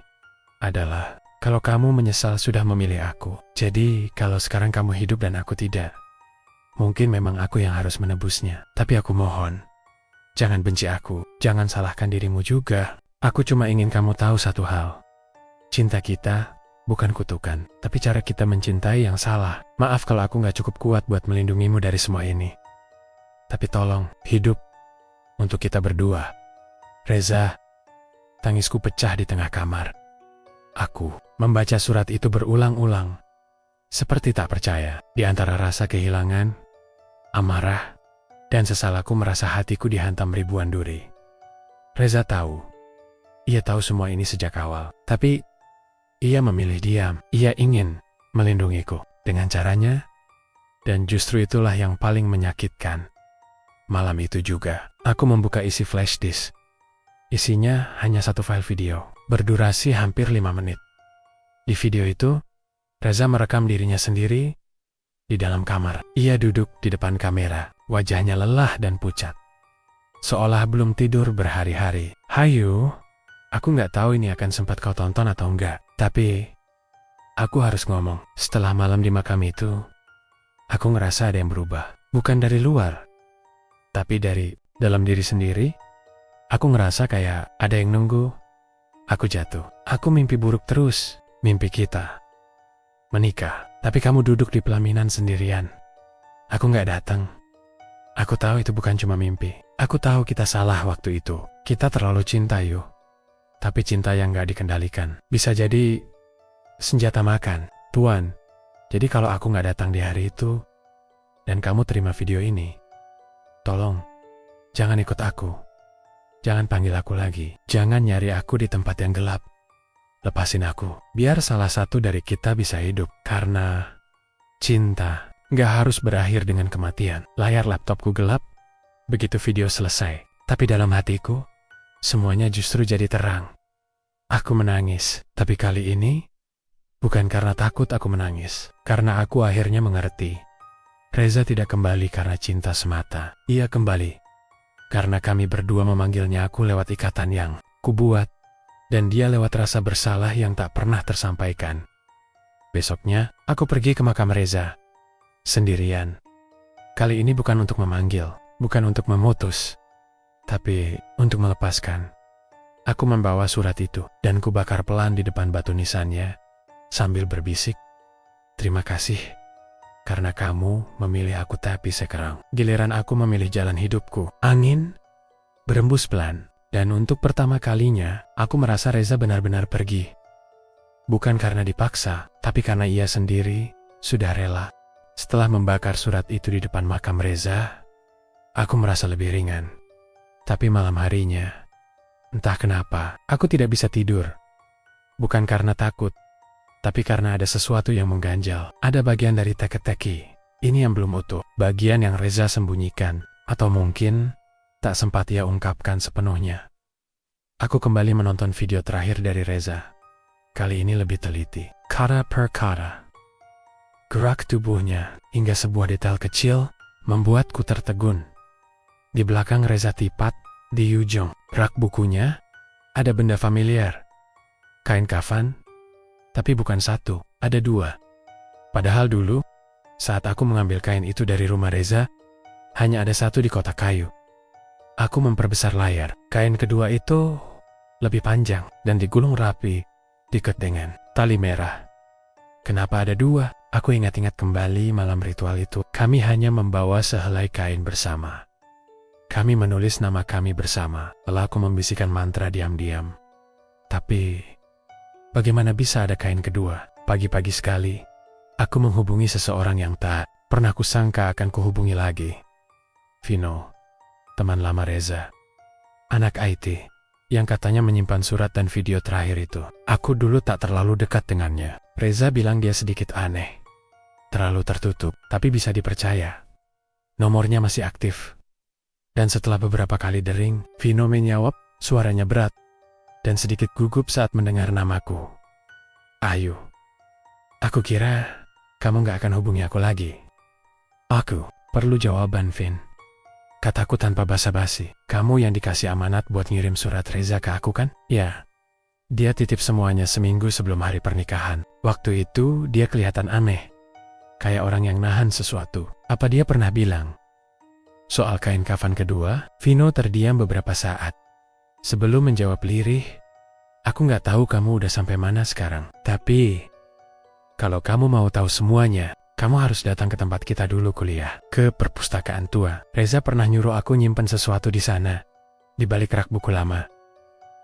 adalah kalau kamu menyesal sudah memilih aku. Jadi kalau sekarang kamu hidup dan aku tidak, mungkin memang aku yang harus menebusnya. Tapi aku mohon, jangan benci aku. Jangan salahkan dirimu juga. Aku cuma ingin kamu tahu satu hal. Cinta kita bukan kutukan, tapi cara kita mencintai yang salah. Maaf kalau aku gak cukup kuat buat melindungimu dari semua ini. Tapi tolong, hidup untuk kita berdua. Reza. Tangisku pecah di tengah kamar. Aku membaca surat itu berulang-ulang. Seperti tak percaya. Di antara rasa kehilangan, amarah, dan sesalahku merasa hatiku dihantam ribuan duri. Reza tahu. Ia tahu semua ini sejak awal. Tapi ia memilih diam. Ia ingin melindungiku dengan caranya. Dan justru itulah yang paling menyakitkan. Malam itu juga, aku membuka isi flash disk. Isinya hanya satu file video, berdurasi hampir 5 menit. Di video itu, Reza merekam dirinya sendiri di dalam kamar. Ia duduk di depan kamera, wajahnya lelah dan pucat. Seolah belum tidur berhari-hari. Hayu, aku nggak tahu ini akan sempat kau tonton atau enggak. Tapi, aku harus ngomong. Setelah malam di makam itu, aku ngerasa ada yang berubah. Bukan dari luar, tapi dari dalam diri sendiri. Aku ngerasa kayak ada yang nunggu. Aku jatuh. Aku mimpi buruk terus. Mimpi kita menikah. Tapi kamu duduk di pelaminan sendirian. Aku nggak datang. Aku tahu itu bukan cuma mimpi. Aku tahu kita salah waktu itu. Kita terlalu cinta, yuk. Tapi cinta yang nggak dikendalikan. Bisa jadi senjata makan. Tuan, jadi kalau aku nggak datang di hari itu, dan kamu terima video ini, tolong, jangan ikut aku. Jangan panggil aku lagi. Jangan nyari aku di tempat yang gelap. Lepasin aku. Biar salah satu dari kita bisa hidup. Karena cinta gak harus berakhir dengan kematian. Layar laptopku gelap begitu video selesai. Tapi dalam hatiku, semuanya justru jadi terang. Aku menangis. Tapi kali ini, bukan karena takut aku menangis. Karena aku akhirnya mengerti. Reza tidak kembali karena cinta semata. Ia kembali karena kami berdua memanggilnya aku lewat ikatan yang kubuat, dan dia lewat rasa bersalah yang tak pernah tersampaikan. Besoknya, aku pergi ke makam Reza. Sendirian. Kali ini bukan untuk memanggil, bukan untuk memutus, tapi untuk melepaskan. Aku membawa surat itu, dan kubakar pelan di depan batu nisannya, sambil berbisik, "Terima kasih. Karena kamu memilih aku tapi sekarang. Giliran aku memilih jalan hidupku." Angin berembus pelan. Dan untuk pertama kalinya, aku merasa Reza benar-benar pergi. Bukan karena dipaksa, tapi karena ia sendiri sudah rela. Setelah membakar surat itu di depan makam Reza, aku merasa lebih ringan. Tapi malam harinya, entah kenapa, aku tidak bisa tidur. Bukan karena takut, tapi karena ada sesuatu yang mengganjal. Ada bagian dari teka-teki ini yang belum utuh, bagian yang Reza sembunyikan, atau mungkin tak sempat ia ungkapkan sepenuhnya. Aku kembali menonton video terakhir dari Reza. Kali ini lebih teliti, kata per kata. Gerak tubuhnya hingga sebuah detail kecil membuatku tertegun. Di belakang Reza Tipat, di ujung rak bukunya, ada benda familiar. Kain kafan, tapi bukan satu, ada dua. Padahal dulu, saat aku mengambil kain itu dari rumah Reza, hanya ada satu di kotak kayu. Aku memperbesar layar. Kain kedua itu lebih panjang dan digulung rapi, diikat dengan tali merah. Kenapa ada dua? Aku ingat-ingat kembali malam ritual itu. Kami hanya membawa sehelai kain bersama. Kami menulis nama kami bersama. Lalu aku membisikkan mantra diam-diam. Tapi, bagaimana bisa ada kain kedua? Pagi-pagi sekali, aku menghubungi seseorang yang tak pernah kusangka akan kuhubungi lagi. Vino, teman lama Reza. Anak IT, yang katanya menyimpan surat dan video terakhir itu. Aku dulu tak terlalu dekat dengannya. Reza bilang dia sedikit aneh. Terlalu tertutup, tapi bisa dipercaya. Nomornya masih aktif. Dan setelah beberapa kali dering, Vino menjawab, suaranya berat, dan sedikit gugup saat mendengar namaku. Ayu. Aku kira kamu gak akan hubungi aku lagi. Aku perlu jawaban, Vin. Kataku tanpa basa-basi. Kamu yang dikasih amanat buat ngirim surat Reza ke aku kan? Ya. Dia titip semuanya seminggu sebelum hari pernikahan. Waktu itu dia kelihatan aneh. Kayak orang yang nahan sesuatu. Apa dia pernah bilang? Soal kain kafan kedua, Vino terdiam beberapa saat. Sebelum menjawab lirih, aku gak tahu kamu udah sampai mana sekarang. Tapi, kalau kamu mau tahu semuanya, kamu harus datang ke tempat kita dulu kuliah. Ke perpustakaan tua. Reza pernah nyuruh aku nyimpen sesuatu di sana. Di balik rak buku lama.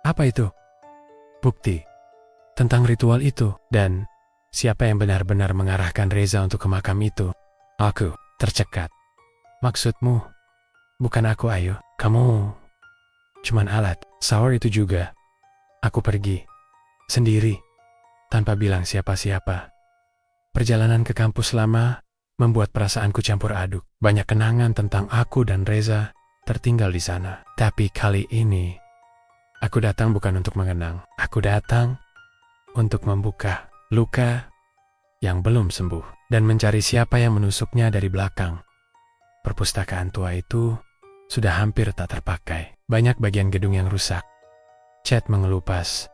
Apa itu? Bukti. Tentang ritual itu. Dan siapa yang benar-benar mengarahkan Reza untuk ke makam itu? Aku tercekat. Maksudmu? Bukan aku, Ayu. Kamu cuman alat. Sahur itu juga. Aku pergi. Sendiri. Tanpa bilang siapa-siapa. Perjalanan ke kampus lama membuat perasaanku campur aduk. Banyak kenangan tentang aku dan Reza tertinggal di sana. Tapi kali ini, aku datang bukan untuk mengenang. Aku datang untuk membuka luka yang belum sembuh dan mencari siapa yang menusuknya dari belakang. Perpustakaan tua itu sudah hampir tak terpakai. Banyak bagian gedung yang rusak. Cat mengelupas.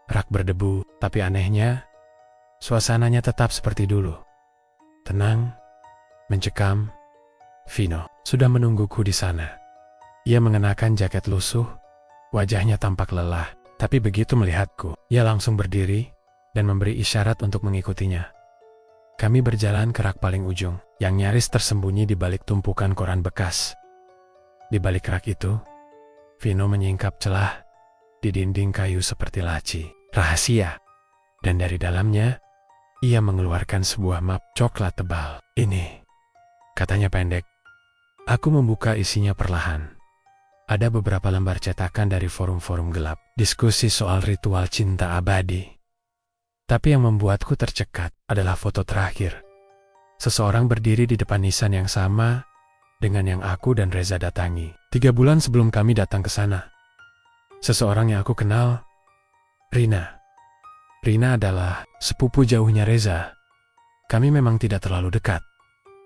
Rak berdebu, tapi anehnya, suasananya tetap seperti dulu. Tenang, mencekam. Vino sudah menungguku di sana. Ia mengenakan jaket lusuh, wajahnya tampak lelah. Tapi begitu melihatku, ia langsung berdiri dan memberi isyarat untuk mengikutinya. Kami berjalan ke rak paling ujung, yang nyaris tersembunyi di balik tumpukan koran bekas. Di balik rak itu, Vino menyingkap celah di dinding kayu seperti laci. Rahasia. Dan dari dalamnya, ia mengeluarkan sebuah map coklat tebal. Ini, katanya pendek. Aku membuka isinya perlahan. Ada beberapa lembar cetakan dari forum-forum gelap. Diskusi soal ritual cinta abadi. Tapi yang membuatku tercekat adalah foto terakhir. Seseorang berdiri di depan nisan yang sama dengan yang aku dan Reza datangi. 3 bulan sebelum kami datang ke sana. Seseorang yang aku kenal, Rina. Rina adalah sepupu jauhnya Reza. Kami memang tidak terlalu dekat,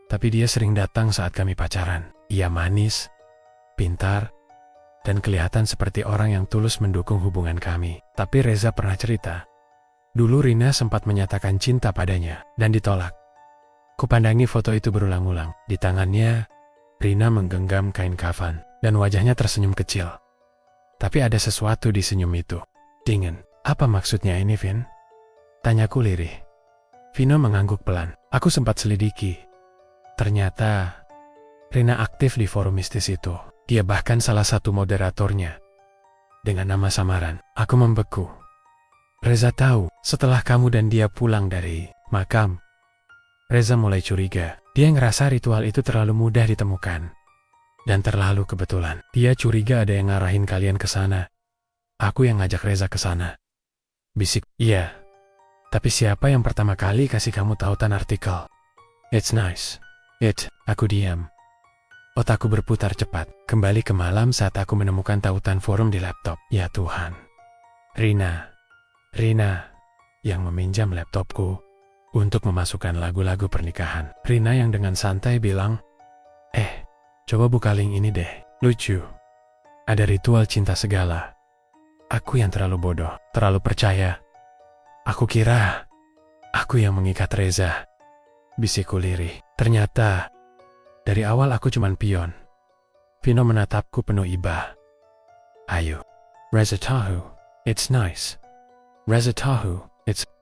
tapi dia sering datang saat kami pacaran. Ia manis, pintar, dan kelihatan seperti orang yang tulus mendukung hubungan kami. Tapi Reza pernah cerita, dulu Rina sempat menyatakan cinta padanya dan ditolak. Kupandangi foto itu berulang-ulang. Di tangannya, Rina menggenggam kain kafan dan wajahnya tersenyum kecil. Tapi ada sesuatu di senyum itu. Dingin. Apa maksudnya ini, Vin? Tanyaku lirih. Vino mengangguk pelan. Aku sempat selidiki. Ternyata, Rina aktif di forum mistis itu. Dia bahkan salah satu moderatornya. Dengan nama samaran, aku membeku. Reza tahu setelah kamu dan dia pulang dari makam. Reza mulai curiga. Dia ngerasa ritual itu terlalu mudah ditemukan. Dan terlalu kebetulan. Dia curiga ada yang ngarahin kalian ke sana. Aku yang ngajak Reza ke sana. Bisik, iya. Tapi siapa yang pertama kali kasih kamu tautan artikel? It's nice. Aku diam. Otakku berputar cepat. Kembali ke malam saat aku menemukan tautan forum di laptop. Ya Tuhan. Rina yang meminjam laptopku untuk memasukkan lagu-lagu pernikahan. Rina yang dengan santai bilang, coba buka link ini deh. Lucu. Ada ritual cinta segala. Aku yang terlalu bodoh, terlalu percaya. Aku kira aku yang mengikat Reza. Bisikku lirih. Ternyata dari awal aku cuman pion. Vino menatapku penuh iba. Ayo, Reza tahu. It's nice. Reza tahu.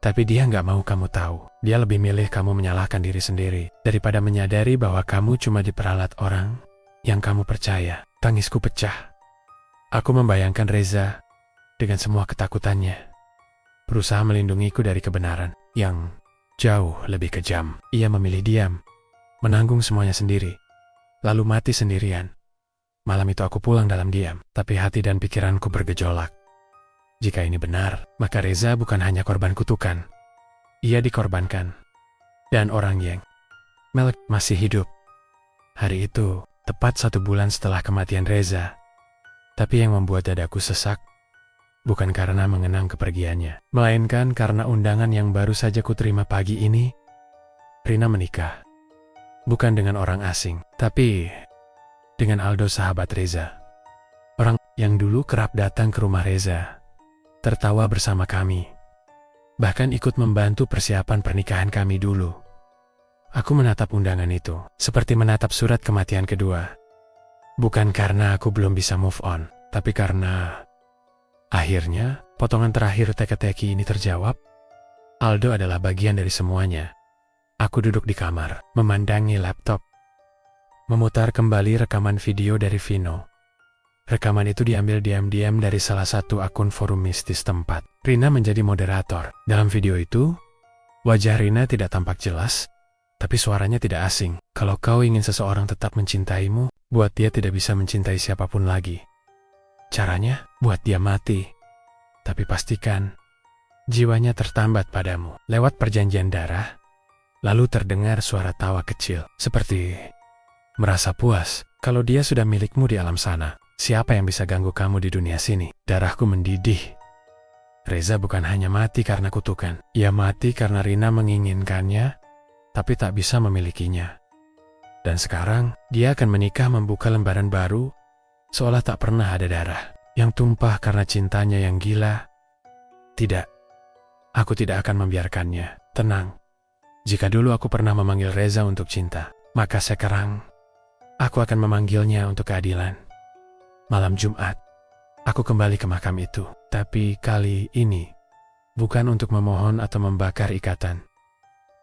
Tapi dia nggak mau kamu tahu. Dia lebih milih kamu menyalahkan diri sendiri daripada menyadari bahwa kamu cuma diperalat orang yang kamu percaya. Tangisku pecah. Aku membayangkan Reza dengan semua ketakutannya, berusaha melindungiku dari kebenaran yang jauh lebih kejam. Ia memilih diam, menanggung semuanya sendiri, lalu mati sendirian. Malam itu aku pulang dalam diam, tapi hati dan pikiranku bergejolak. Jika ini benar, maka Reza bukan hanya korban kutukan. Ia dikorbankan. Dan orang yang Melek masih hidup. Hari itu, tepat 1 bulan setelah kematian Reza. Tapi yang membuat dadaku sesak, bukan karena mengenang kepergiannya, melainkan karena undangan yang baru saja kuterima pagi ini. Rina menikah. Bukan dengan orang asing, tapi dengan Aldo, sahabat Reza. Orang yang dulu kerap datang ke rumah Reza, tertawa bersama kami, bahkan ikut membantu persiapan pernikahan kami dulu. Aku menatap undangan itu, seperti menatap surat kematian kedua. Bukan karena aku belum bisa move on, tapi karena akhirnya potongan terakhir teka-teki ini terjawab. Aldo adalah bagian dari semuanya. Aku duduk di kamar, memandangi laptop, memutar kembali rekaman video dari Vino. Rekaman itu diambil diam-diam dari salah satu akun forum mistis tempat. Rina menjadi moderator. Dalam video itu, wajah Rina tidak tampak jelas, tapi suaranya tidak asing. Kalau kau ingin seseorang tetap mencintaimu, buat dia tidak bisa mencintai siapapun lagi. Caranya, buat dia mati. Tapi pastikan, jiwanya tertambat padamu. Lewat perjanjian darah, lalu terdengar suara tawa kecil, seperti merasa puas kalau dia sudah milikmu di alam sana. Siapa yang bisa ganggu kamu di dunia sini? Darahku mendidih. Reza bukan hanya mati karena kutukan. Ia mati karena Rina menginginkannya, tapi tak bisa memilikinya. Dan sekarang, dia akan menikah membuka lembaran baru, seolah tak pernah ada darah yang tumpah karena cintanya yang gila. Tidak, aku tidak akan membiarkannya. Tenang. Jika dulu aku pernah memanggil Reza untuk cinta, maka sekarang aku akan memanggilnya untuk keadilan. Malam Jumat, aku kembali ke makam itu, tapi kali ini bukan untuk memohon atau membakar ikatan.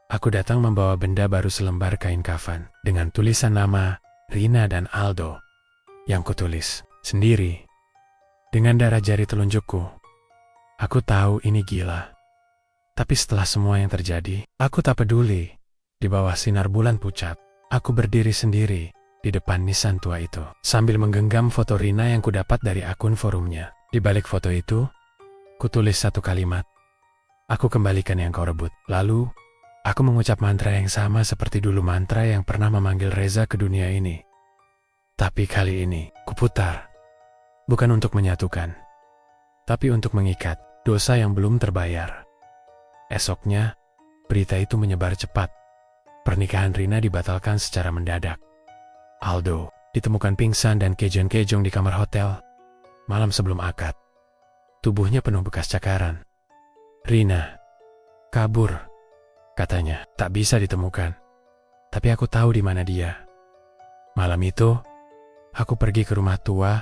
Aku datang membawa benda baru, selembar kain kafan dengan tulisan nama Rina dan Aldo yang kutulis sendiri dengan darah jari telunjukku. Aku tahu ini gila, tapi setelah semua yang terjadi, aku tak peduli. Di bawah sinar bulan pucat, aku berdiri sendiri di depan nisan tua itu, sambil menggenggam foto Rina yang kudapat dari akun forumnya. Di balik foto itu, kutulis satu kalimat, "Aku kembalikan yang kau rebut." Lalu, aku mengucap mantra yang sama seperti dulu mantra yang pernah memanggil Reza ke dunia ini. Tapi kali ini, kuputar. Bukan untuk menyatukan, tapi untuk mengikat dosa yang belum terbayar. Esoknya, berita itu menyebar cepat. Pernikahan Rina dibatalkan secara mendadak. Aldo ditemukan pingsan dan kejong-kejong di kamar hotel malam sebelum akad. Tubuhnya penuh bekas cakaran. Rina kabur, katanya. Tak bisa ditemukan. Tapi aku tahu di mana dia. Malam itu, aku pergi ke rumah tua,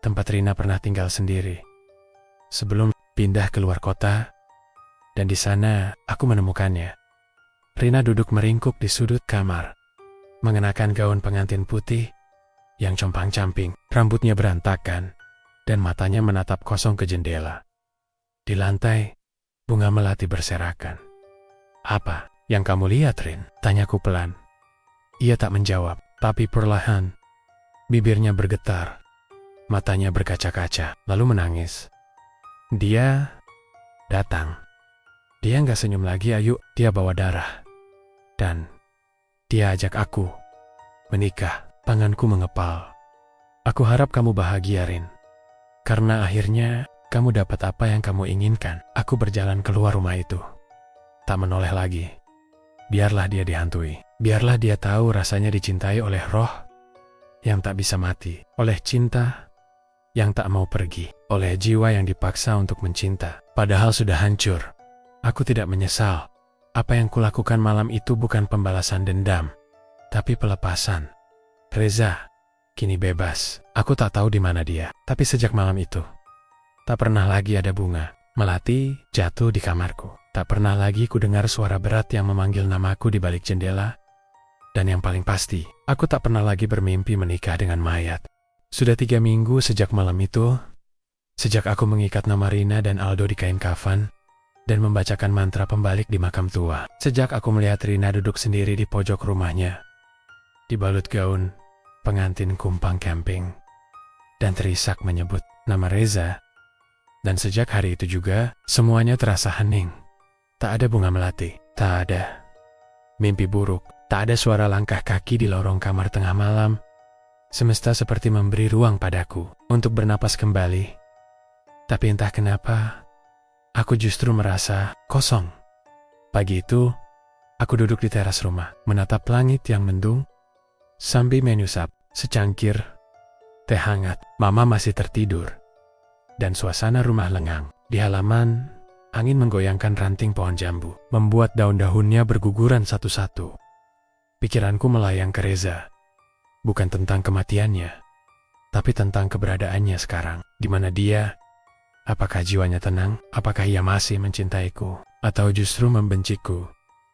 tempat Rina pernah tinggal sendiri, sebelum pindah ke luar kota, dan di sana aku menemukannya. Rina duduk meringkuk di sudut kamar, mengenakan gaun pengantin putih yang compang-camping, rambutnya berantakan, dan matanya menatap kosong ke jendela. Di lantai, bunga melati berserakan. Apa yang kamu lihat, Rin? Tanyaku pelan. Ia tak menjawab, tapi perlahan bibirnya bergetar, matanya berkaca-kaca, lalu menangis. Dia datang. Dia nggak senyum lagi, Ayu. Dia bawa darah. Dan dia ajak aku menikah. Tanganku mengepal. Aku harap kamu bahagia, Rin. Karena akhirnya kamu dapat apa yang kamu inginkan. Aku berjalan keluar rumah itu. Tak menoleh lagi. Biarlah dia dihantui. Biarlah dia tahu rasanya dicintai oleh roh yang tak bisa mati. Oleh cinta yang tak mau pergi. Oleh jiwa yang dipaksa untuk mencinta. Padahal sudah hancur. Aku tidak menyesal. Apa yang kulakukan malam itu bukan pembalasan dendam, tapi pelepasan. Reza kini bebas. Aku tak tahu di mana dia. Tapi sejak malam itu, tak pernah lagi ada bunga melati jatuh di kamarku. Tak pernah lagi ku dengar suara berat yang memanggil namaku di balik jendela. Dan yang paling pasti, aku tak pernah lagi bermimpi menikah dengan mayat. Sudah 3 minggu sejak malam itu, sejak aku mengikat nama Rina dan Aldo di kain kafan, dan membacakan mantra pembalik di makam tua. Sejak aku melihat Rina duduk sendiri di pojok rumahnya, dibalut gaun pengantin kumpang camping, dan terisak menyebut nama Reza. Dan sejak hari itu juga, semuanya terasa hening. Tak ada bunga melati, tak ada mimpi buruk, tak ada suara langkah kaki di lorong kamar tengah malam. Semesta seperti memberi ruang padaku untuk bernapas kembali. Tapi entah kenapa, aku justru merasa kosong. Pagi itu, aku duduk di teras rumah, menatap langit yang mendung, sambil menyusap secangkir teh hangat. Mama masih tertidur, dan suasana rumah lengang. Di halaman, angin menggoyangkan ranting pohon jambu, membuat daun-daunnya berguguran satu-satu. Pikiranku melayang ke Reza, bukan tentang kematiannya, tapi tentang keberadaannya sekarang. Di mana dia? Apakah jiwanya tenang? Apakah ia masih mencintaiku? Atau justru membenciku?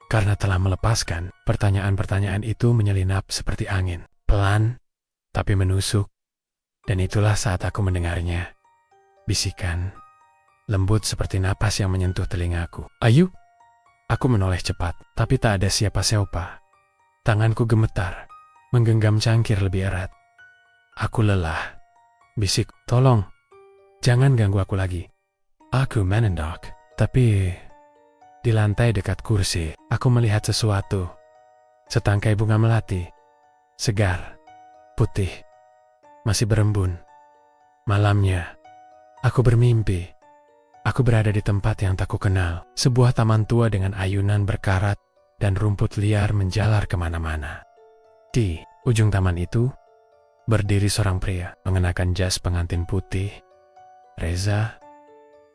Karena telah melepaskan. Pertanyaan-pertanyaan itu menyelinap seperti angin, pelan tapi menusuk. Dan itulah saat aku mendengarnya. Bisikan lembut seperti napas yang menyentuh telingaku. Ayu? Aku menoleh cepat, tapi tak ada siapa-siapa. Tanganku gemetar, menggenggam cangkir lebih erat. Aku lelah. Bisik, tolong, jangan ganggu aku lagi. Aku menendak, tapi di lantai dekat kursi, aku melihat sesuatu. Setangkai bunga melati, segar, putih, masih berembun. Malamnya, aku bermimpi. Aku berada di tempat yang tak kukenal, sebuah taman tua dengan ayunan berkarat dan rumput liar menjalar kemana-mana. Di ujung taman itu, berdiri seorang pria mengenakan jas pengantin putih. Reza.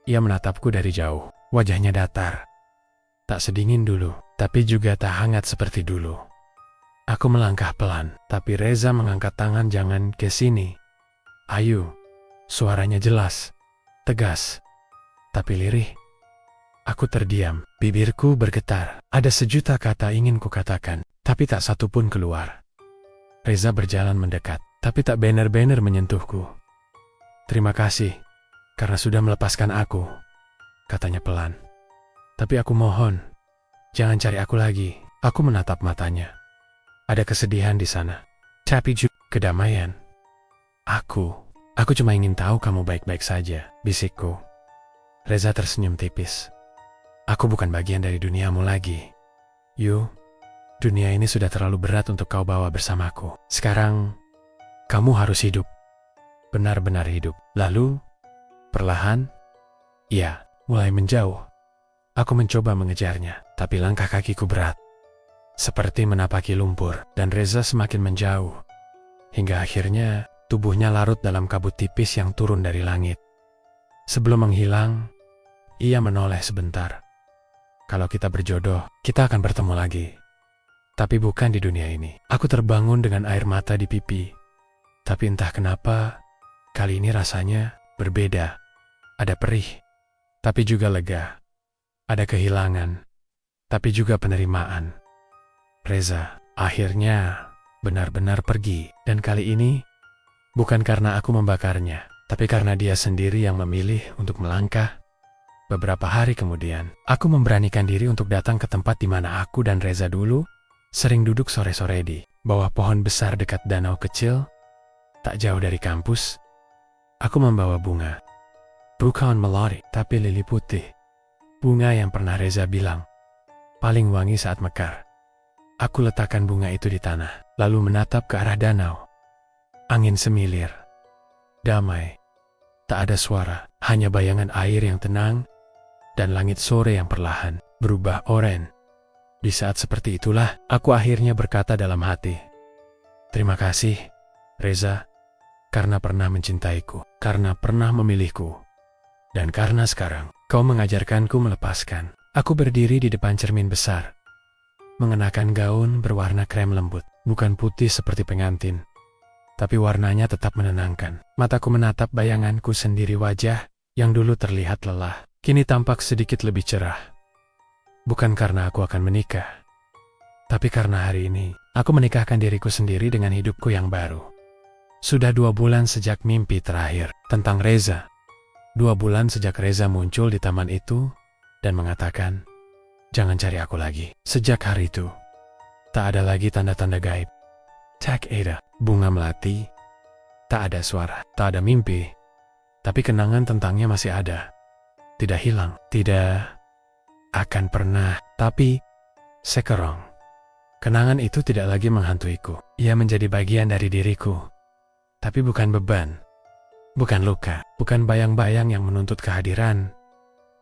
Ia menatapku dari jauh, wajahnya datar. Tak sedingin dulu, tapi juga tak hangat seperti dulu. Aku melangkah pelan, tapi Reza mengangkat tangan. Jangan ke sini, Ayu. Suaranya jelas, tegas, tapi lirih. Aku terdiam, bibirku bergetar. Ada sejuta kata ingin kukatakan, tapi tak satu pun keluar. Reza berjalan mendekat, tapi tak benar-benar menyentuhku. Terima kasih, karena sudah melepaskan aku, katanya pelan. Tapi aku mohon, jangan cari aku lagi. Aku menatap matanya. Ada kesedihan di sana, tapi juga kedamaian. Aku cuma ingin tahu kamu baik-baik saja, bisikku. Reza tersenyum tipis. Aku bukan bagian dari duniamu lagi. Yu, dunia ini sudah terlalu berat untuk kau bawa bersamaku. Sekarang, kamu harus hidup. Benar-benar hidup. Lalu, perlahan, ia mulai menjauh. Aku mencoba mengejarnya, tapi langkah kakiku berat. Seperti menapaki lumpur, dan Reza semakin menjauh. Hingga akhirnya, tubuhnya larut dalam kabut tipis yang turun dari langit. Sebelum menghilang, ia menoleh sebentar. Kalau kita berjodoh, kita akan bertemu lagi. Tapi bukan di dunia ini. Aku terbangun dengan air mata di pipi. Tapi entah kenapa, kali ini rasanya berbeda. Ada perih, tapi juga lega. Ada kehilangan, tapi juga penerimaan. Reza akhirnya benar-benar pergi. Dan kali ini, bukan karena aku membakarnya, tapi karena dia sendiri yang memilih untuk melangkah Beberapa hari kemudian, aku memberanikan diri untuk datang ke tempat di mana aku dan Reza dulu sering duduk sore-sore di bawah pohon besar dekat danau kecil, tak jauh dari kampus. Aku membawa bunga. Bukan melati, tapi lili putih. Bunga yang pernah Reza bilang paling wangi saat mekar. Aku letakkan bunga itu di tanah, lalu menatap ke arah danau. Angin semilir. Damai. Tak ada suara, hanya bayangan air yang tenang dan langit sore yang perlahan berubah oranye. Di saat seperti itulah, aku akhirnya berkata dalam hati, "Terima kasih, Reza, karena pernah mencintaiku, karena pernah memilihku, dan karena sekarang kau mengajarkanku melepaskan." Aku berdiri di depan cermin besar, mengenakan gaun berwarna krem lembut, bukan putih seperti pengantin, tapi warnanya tetap menenangkan. Mataku menatap bayanganku sendiri, wajah yang dulu terlihat lelah, kini tampak sedikit lebih cerah. Bukan karena aku akan menikah, tapi karena hari ini aku menikahkan diriku sendiri dengan hidupku yang baru. Sudah 2 bulan sejak mimpi terakhir tentang Reza. 2 bulan sejak Reza muncul di taman itu dan mengatakan, "Jangan cari aku lagi." Sejak hari itu, tak ada lagi tanda-tanda gaib. Tak ada bunga melati, tak ada suara, tak ada mimpi. Tapi kenangan tentangnya masih ada. Tidak hilang, tidak akan pernah. Tapi sekarang, kenangan itu tidak lagi menghantuiku. Ia menjadi bagian dari diriku. Tapi bukan beban, bukan luka, bukan bayang-bayang yang menuntut kehadiran.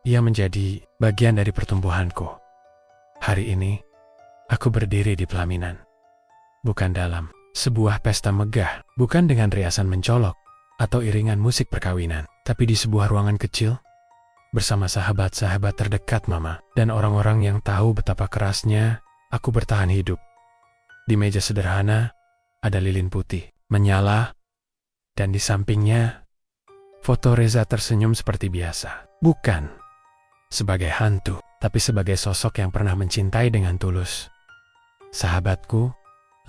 Ia menjadi bagian dari pertumbuhanku. Hari ini, aku berdiri di pelaminan. Bukan dalam sebuah pesta megah, bukan dengan riasan mencolok atau iringan musik perkawinan, tapi di sebuah ruangan kecil, bersama sahabat-sahabat terdekat Mama, dan orang-orang yang tahu betapa kerasnya aku bertahan hidup. Di meja sederhana, ada lilin putih, menyala, dan di sampingnya, foto Reza tersenyum seperti biasa. Bukan sebagai hantu, tapi sebagai sosok yang pernah mencintai dengan tulus. Sahabatku,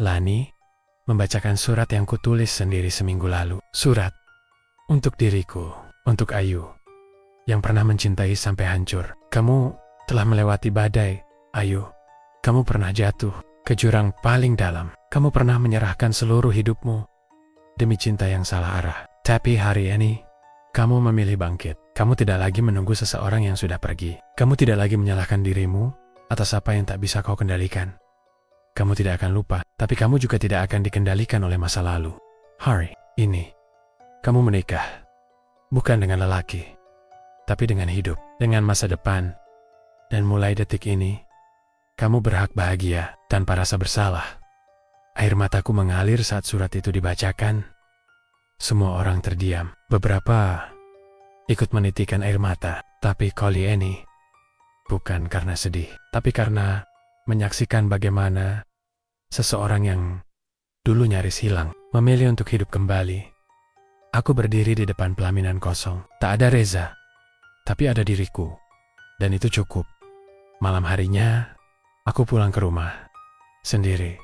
Lani, membacakan surat yang kutulis sendiri seminggu lalu. Surat untuk diriku, untuk Ayu, yang pernah mencintai sampai hancur. Kamu telah melewati badai, Ayu. Kamu pernah jatuh ke jurang paling dalam. Kamu pernah menyerahkan seluruh hidupmu demi cinta yang salah arah. Tapi hari ini, kamu memilih bangkit. Kamu tidak lagi menunggu seseorang yang sudah pergi. Kamu tidak lagi menyalahkan dirimu atas apa yang tak bisa kau kendalikan. Kamu tidak akan lupa, tapi kamu juga tidak akan dikendalikan oleh masa lalu. Hari ini, kamu menikah. Bukan dengan lelaki, tapi dengan hidup, dengan masa depan. Dan mulai detik ini, kamu berhak bahagia tanpa rasa bersalah. Air mataku mengalir saat surat itu dibacakan. Semua orang terdiam. Beberapa ikut menitikan air mata. Tapi kali ini, bukan karena sedih, tapi karena menyaksikan bagaimana seseorang yang dulu nyaris hilang, memilih untuk hidup kembali. Aku berdiri di depan pelaminan kosong. Tak ada Reza, tapi ada diriku. Dan itu cukup. Malam harinya, aku pulang ke rumah, sendiri.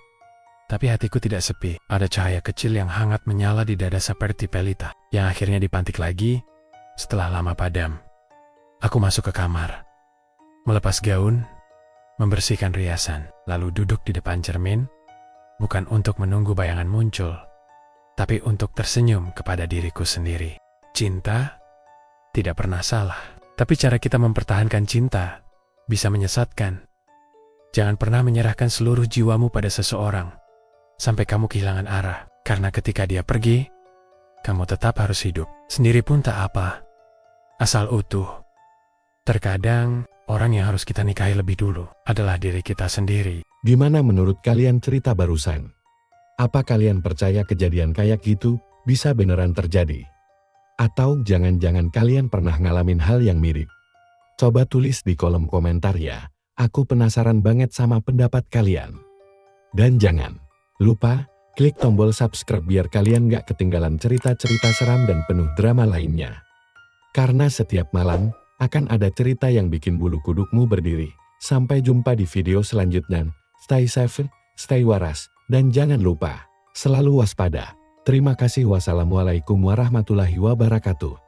Tapi hatiku tidak sepi. Ada cahaya kecil yang hangat menyala di dada seperti pelita, yang akhirnya dipantik lagi setelah lama padam. Aku masuk ke kamar, melepas gaun, membersihkan riasan, lalu duduk di depan cermin, bukan untuk menunggu bayangan muncul, tapi untuk tersenyum kepada diriku sendiri. Cinta tidak pernah salah, tapi cara kita mempertahankan cinta bisa menyesatkan. Jangan pernah menyerahkan seluruh jiwamu pada seseorang sampai kamu kehilangan arah, karena ketika dia pergi, kamu tetap harus hidup. Sendiri pun tak apa, asal utuh. Terkadang, orang yang harus kita nikahi lebih dulu adalah diri kita sendiri. Gimana menurut kalian cerita barusan? Apa kalian percaya kejadian kayak gitu bisa beneran terjadi? Atau jangan-jangan kalian pernah ngalamin hal yang mirip? Coba tulis di kolom komentar ya. Aku penasaran banget sama pendapat kalian. Dan jangan lupa klik tombol subscribe biar kalian gak ketinggalan cerita-cerita seram dan penuh drama lainnya. Karena setiap malam akan ada cerita yang bikin bulu kudukmu berdiri. Sampai jumpa di video selanjutnya. Stay safe, stay waras, dan jangan lupa selalu waspada. Terima kasih. Wassalamualaikum warahmatullahi wabarakatuh.